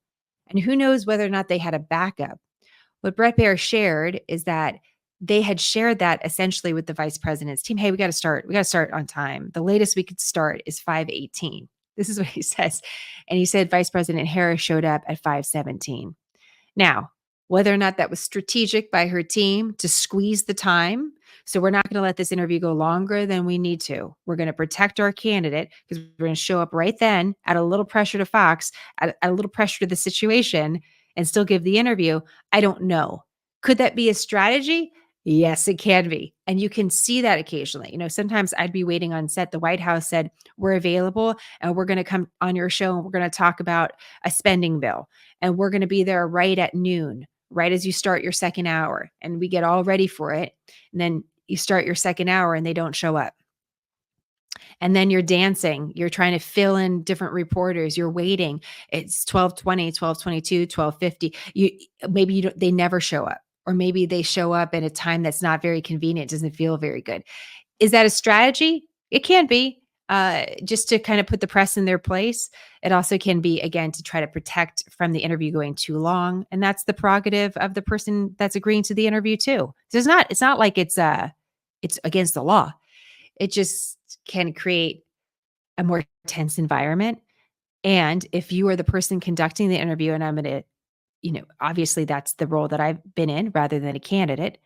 And who knows whether or not they had a backup. What Brett Baier shared is that they had shared that essentially with the vice president's team. Hey, we got to start on time. The latest we could start is 5:18. This is what he says. And he said Vice President Harris showed up at 5:17. Now, whether or not that was strategic by her team to squeeze the time, so we're not going to let this interview go longer than we need to. We're going to protect our candidate because we're going to show up right then, add a little pressure to Fox, add a little pressure to the situation, and still give the interview. I don't know. Could that be a strategy? Yes, it can be. And you can see that occasionally. Sometimes I'd be waiting on set. The White House said, we're available and we're going to come on your show and we're going to talk about a spending bill. And we're going to be there right at noon, right as you start your second hour. And we get all ready for it. And then you start your second hour and they don't show up. And then you're dancing. You're trying to fill in different reporters. You're waiting. It's 12:20, 12:22, 12:50. They never show up. Or maybe they show up at a time that's not very convenient, doesn't feel very good. Is that a strategy? It can be, just to kind of put the press in their place. It also can be, again, to try to protect from the interview going too long. And that's the prerogative of the person that's agreeing to the interview too. So it's not like it's against the law. It just can create a more tense environment. And if you are the person conducting the interview, and I'm going to, obviously that's the role that I've been in rather than a candidate,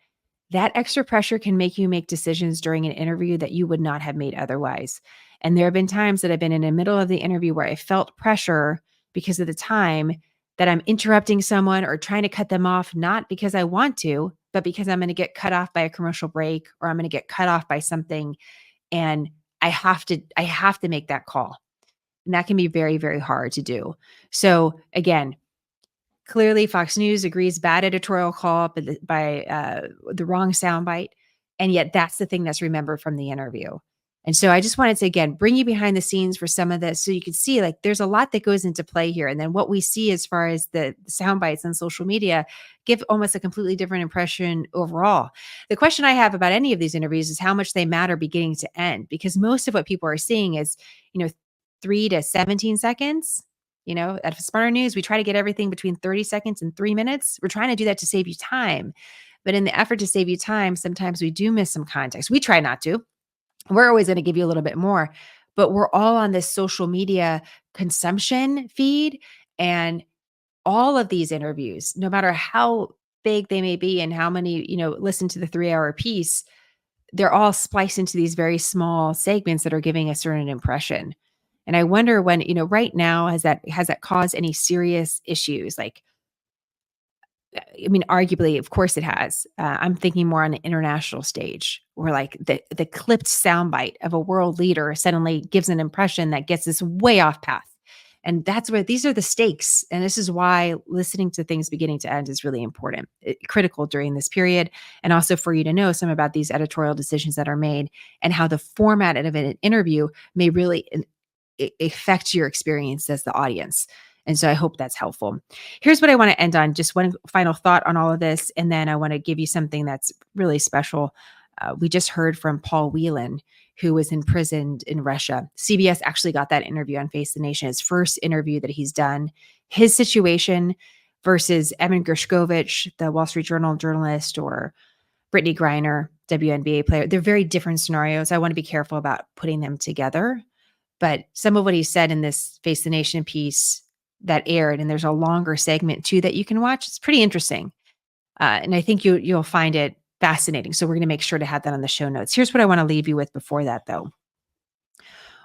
that extra pressure can make you make decisions during an interview that you would not have made otherwise. And there have been times that I've been in the middle of the interview where I felt pressure because of the time that I'm interrupting someone or trying to cut them off, not because I want to, but because I'm going to get cut off by a commercial break or I'm going to get cut off by something. And I have to make that call. And that can be very, very hard to do. So again, clearly Fox News agrees bad editorial call by the wrong soundbite. And yet that's the thing that's remembered from the interview. And so I just wanted to, again, bring you behind the scenes for some of this so you can see like there's a lot that goes into play here. And then what we see as far as the sound bites on social media give almost a completely different impression overall. The question I have about any of these interviews is how much they matter beginning to end, because most of what people are seeing is, 3 to 17 seconds. At Smarter News, we try to get everything between 30 seconds and 3 minutes. We're trying to do that to save you time. But in the effort to save you time, sometimes we do miss some context. We try not to. We're always going to give you a little bit more, but we're all on this social media consumption feed, and all of these interviews, no matter how big they may be and how many, listen to the 3-hour piece, they're all spliced into these very small segments that are giving a certain impression. And I wonder when, right now, has that caused any serious issues? Like, I mean, arguably, of course it has. I'm thinking more on an international stage where like the clipped soundbite of a world leader suddenly gives an impression that gets us way off path. And that's where these are the stakes. And this is why listening to things beginning to end is really important, critical during this period. And also for you to know some about these editorial decisions that are made and how the format of an interview may really affect your experience as the audience. And so I hope that's helpful. Here's what I want to end on. Just one final thought on all of this. And then I want to give you something that's really special. We just heard from Paul Whelan, who was imprisoned in Russia. CBS actually got that interview on Face the Nation, his first interview that he's done. His situation versus Evan Gershkovich, the Wall Street Journal journalist, or Brittany Griner, WNBA player. They're very different scenarios. I want to be careful about putting them together. But some of what he said in this Face the Nation piece that aired, and there's a longer segment too that you can watch. It's pretty interesting. And I think you'll find it fascinating. So we're going to make sure to have that on the show notes. Here's what I want to leave you with before that, though.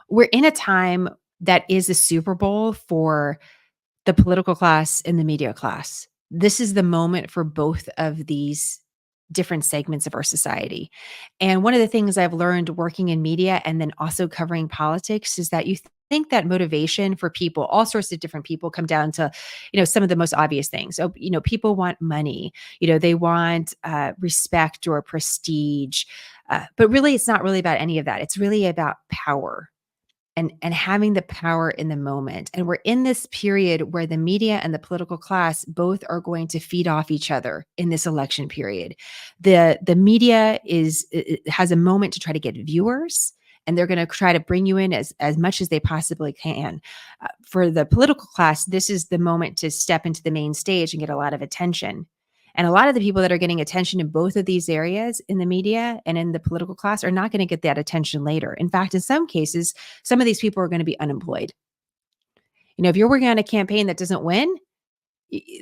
We're in a time that is a Super Bowl for the political class and the media class. This is the moment for both of these different segments of our society. And one of the things I've learned working in media and then also covering politics is that you think that motivation for people, all sorts of different people, come down to, some of the most obvious things. So, people want money, they want respect or prestige, but really it's not really about any of that. It's really about power. And having the power in the moment. And we're in this period where the media and the political class both are going to feed off each other in this election period. The media has a moment to try to get viewers, and they're going to try to bring you in as much as they possibly can. For the political class, this is the moment to step into the main stage and get a lot of attention. And a lot of the people that are getting attention in both of these areas, in the media and in the political class, are not going to get that attention later. In fact, in some cases, some of these people are going to be unemployed. If you're working on a campaign that doesn't win,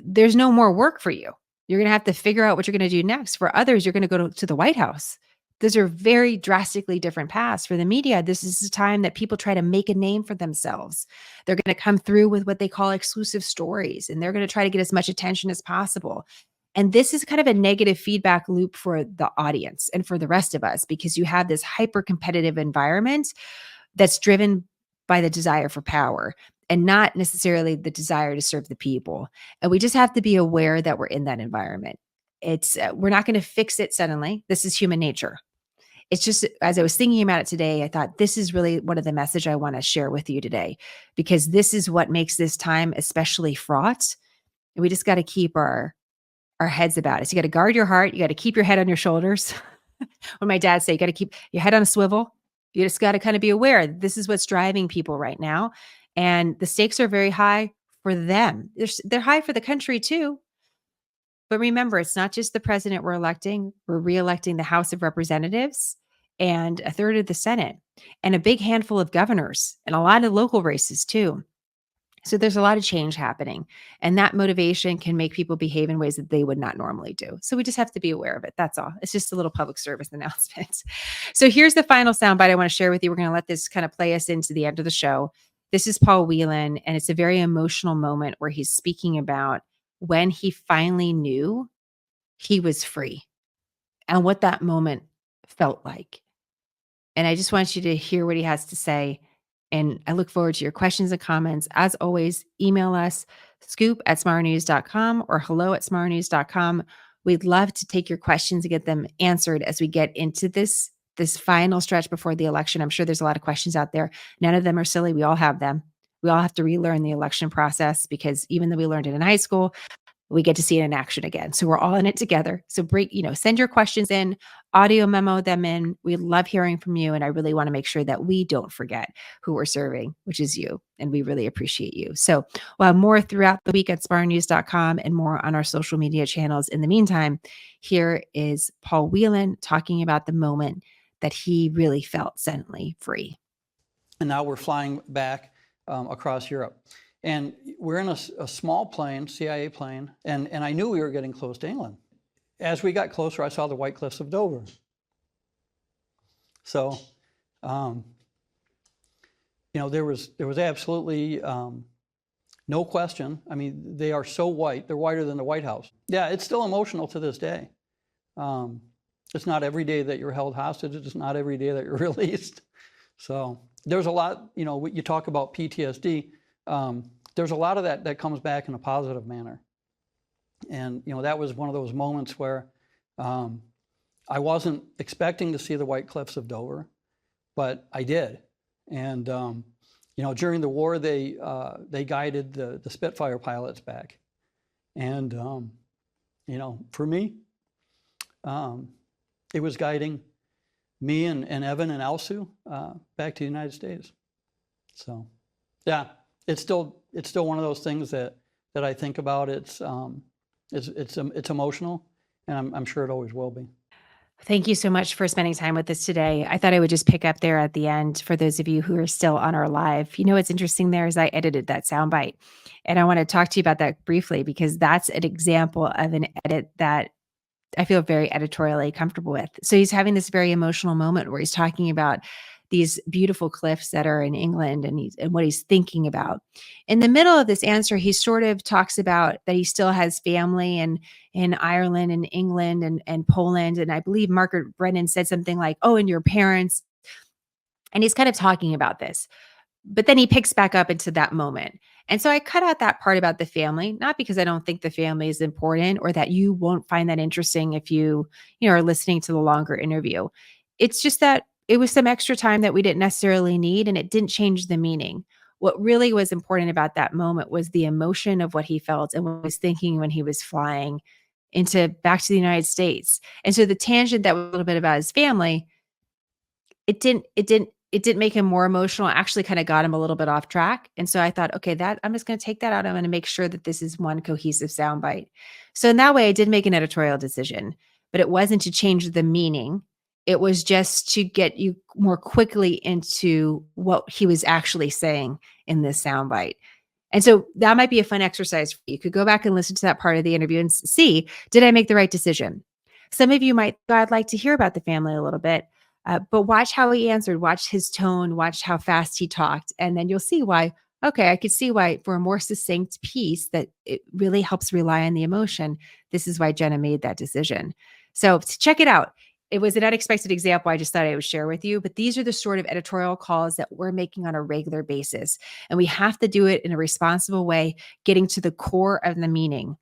there's no more work for you. You're going to have to figure out what you're going to do next. For others, you're going to go to the White House. Those are very drastically different paths. For the media, this is a time that people try to make a name for themselves. They're going to come through with what they call exclusive stories, and they're going to try to get as much attention as possible. And this is kind of a negative feedback loop for the audience and for the rest of us, because you have this hyper competitive environment that's driven by the desire for power and not necessarily the desire to serve the people. And we just have to be aware that we're in that environment. We're not going to fix it suddenly. This is human nature. It's just, as I was thinking about it today, I thought this is really one of the message I want to share with you today, because this is what makes this time especially fraught. And we just got to keep our heads about it. So you got to guard your heart. You got to keep your head on your shoulders. When my dad said, you got to keep your head on a swivel. You just got to kind of be aware this is what's driving people right now. And the stakes are very high for them. They're high for the country too. But remember, it's not just the president we're electing. We're re-electing the House of Representatives and a third of the Senate and a big handful of governors and a lot of local races too. So there's a lot of change happening, and that motivation can make people behave in ways that they would not normally do. So we just have to be aware of it. That's all. It's just a little public service announcement. So here's the final soundbite I want to share with you. We're going to let this kind of play us into the end of the show. This is Paul Whelan, and it's a very emotional moment where he's speaking about when he finally knew he was free and what that moment felt like. And I just want you to hear what he has to say. And I look forward to your questions and comments. As always, email us, scoop@smarternews.com or hello@smarternews.com. We'd love to take your questions and get them answered as we get into this this final stretch before the election. I'm sure there's a lot of questions out there. None of them are silly. We all have them. We all have to relearn the election process, because even though we learned it in high school, we get to see it in action again. So we're all in it together. So send your questions in, audio memo them in. We love hearing from you. And I really want to make sure that we don't forget who we're serving, which is you. And we really appreciate you. So we'll have more throughout the week at smarternews.com and more on our social media channels. In the meantime, here is Paul Whelan talking about the moment that he really felt suddenly free. And now we're flying back across Europe. And we're in a small plane, CIA plane, and I knew we were getting close to England. As we got closer, I saw the White Cliffs of Dover. So, there was absolutely no question. I mean, they are so white. They're whiter than the White House. Yeah, it's still emotional to this day. It's not every day that you're held hostage. It's not every day that you're released. So there's a lot, you talk about PTSD. There's a lot of that comes back in a positive manner. And, that was one of those moments where I wasn't expecting to see the White Cliffs of Dover, but I did. And, during the war, they guided the Spitfire pilots back. And, for me, it was guiding me and Evan and Elsu back to the United States. So, yeah. It's still one of those things that I think about. It's emotional, and I'm sure it always will be. Thank you so much for spending time with us today. I thought I would just pick up there at the end for those of you who are still on our live. What's interesting there is I edited that soundbite, and I want to talk to you about that briefly, because that's an example of an edit that I feel very editorially comfortable with. So he's having this very emotional moment where he's talking about these beautiful cliffs that are in England and what he's thinking about. In the middle of this answer, he sort of talks about that he still has family in Ireland and England and Poland. And I believe Margaret Brennan said something like, "Oh, and your parents." And he's kind of talking about this. But then he picks back up into that moment. And so I cut out that part about the family, not because I don't think the family is important or that you won't find that interesting if you are listening to the longer interview. It's just that it was some extra time that we didn't necessarily need, and it didn't change the meaning. What really was important about that moment was the emotion of what he felt and what he was thinking when he was flying back to the United States. And so the tangent that was a little bit about his family, it didn't make him more emotional. It actually kind of got him a little bit off track. And so I thought, okay, I'm just going to take that out. I'm going to make sure that this is one cohesive soundbite. So in that way, I did make an editorial decision, but it wasn't to change the meaning. It was just to get you more quickly into what he was actually saying in this soundbite. And so that might be a fun exercise for you. You could go back and listen to that part of the interview and see, did I make the right decision? Some of you might, I'd like to hear about the family a little bit, but watch how he answered, watch his tone, watch how fast he talked. And then you'll see why, okay, I could see why for a more succinct piece that it really helps rely on the emotion. This is why Jenna made that decision. So check it out. It was an unexpected example I just thought I would share with you, but these are the sort of editorial calls that we're making on a regular basis. And we have to do it in a responsible way, getting to the core of the meaning.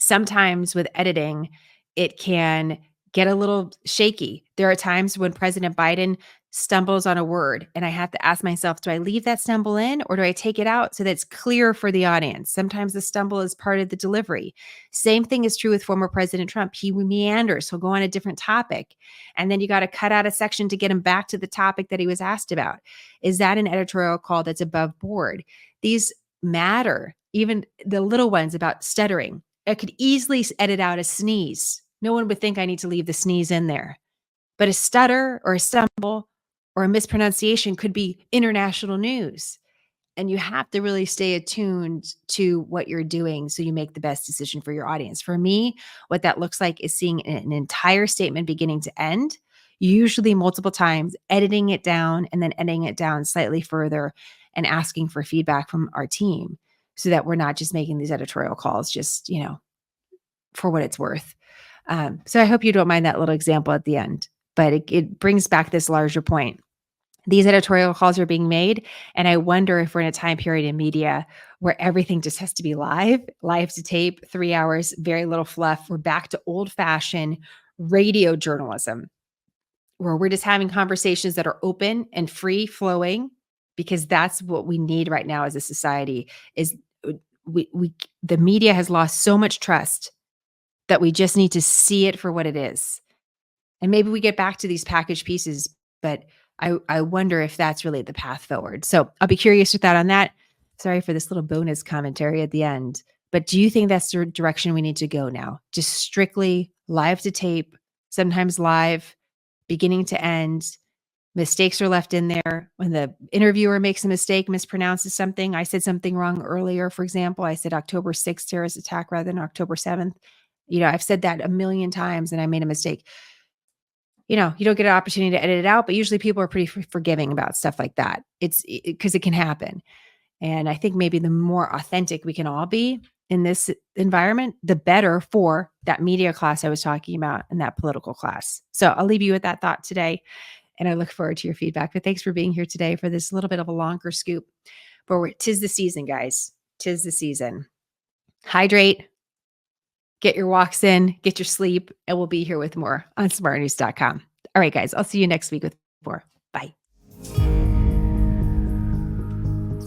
Sometimes with editing, it can get a little shaky. There are times when President Biden stumbles on a word and I have to ask myself, do I leave that stumble in or do I take it out so that it's clear for the audience? Sometimes the stumble is part of the delivery. Same thing is true with former President Trump. He meanders, he'll go on a different topic. And then you got to cut out a section to get him back to the topic that he was asked about. Is that an editorial call that's above board? These matter, even the little ones about stuttering. I could easily edit out a sneeze. No one would think I need to leave the sneeze in there. But a stutter or a stumble or a mispronunciation could be international news. And you have to really stay attuned to what you're doing so you make the best decision for your audience. For me, what that looks like is seeing an entire statement beginning to end, usually multiple times, editing it down and then editing it down slightly further and asking for feedback from our team so that we're not just making these editorial calls just, for what it's worth. So I hope you don't mind that little example at the end, but it brings back this larger point. These editorial calls are being made, and I wonder if we're in a time period in media where everything just has to be live to tape, 3 hours, very little fluff. We're back to old-fashioned radio journalism. where we're just having conversations that are open and free flowing, because that's what we need right now as a society. Is the media has lost so much trust that we just need to see it for what it is. And maybe we get back to these packaged pieces, but I wonder if that's really the path forward. So I'll be curious with that on that. Sorry for this little bonus commentary at the end, but do you think that's the direction we need to go now? Just strictly live to tape, sometimes live, beginning to end. Mistakes are left in there. When the interviewer makes a mistake, mispronounces something, I said something wrong earlier, for example, I said October 6th terrorist attack rather than October 7th. I've said that a million times and I made a mistake. You don't get an opportunity to edit it out, but usually people are pretty forgiving about stuff like that. It's because it can happen. And I think maybe the more authentic we can all be in this environment, the better for that media class I was talking about and that political class. So I'll leave you with that thought today. And I look forward to your feedback. But thanks for being here today for this little bit of a longer scoop. But 'tis the season, guys. 'Tis the season. Hydrate. Get your walks in, get your sleep, and we'll be here with more on smarternews.com. All right, guys, I'll see you next week with more. Bye.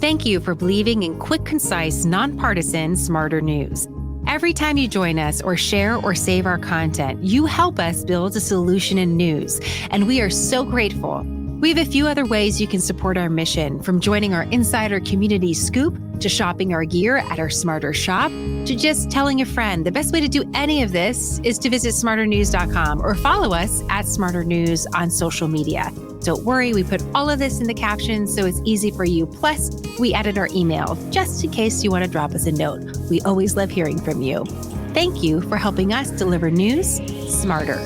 Thank you for believing in quick, concise, nonpartisan, smarter news. Every time you join us or share or save our content, you help us build a solution in news, and we are so grateful. We have a few other ways you can support our mission, from joining our insider community scoop, to shopping our gear at our Smarter shop, to just telling a friend. The best way to do any of this is to visit smarternews.com or follow us at Smarter News on social media. Don't worry, we put all of this in the captions so it's easy for you. Plus, we added our email just in case you want to drop us a note. We always love hearing from you. Thank you for helping us deliver news smarter.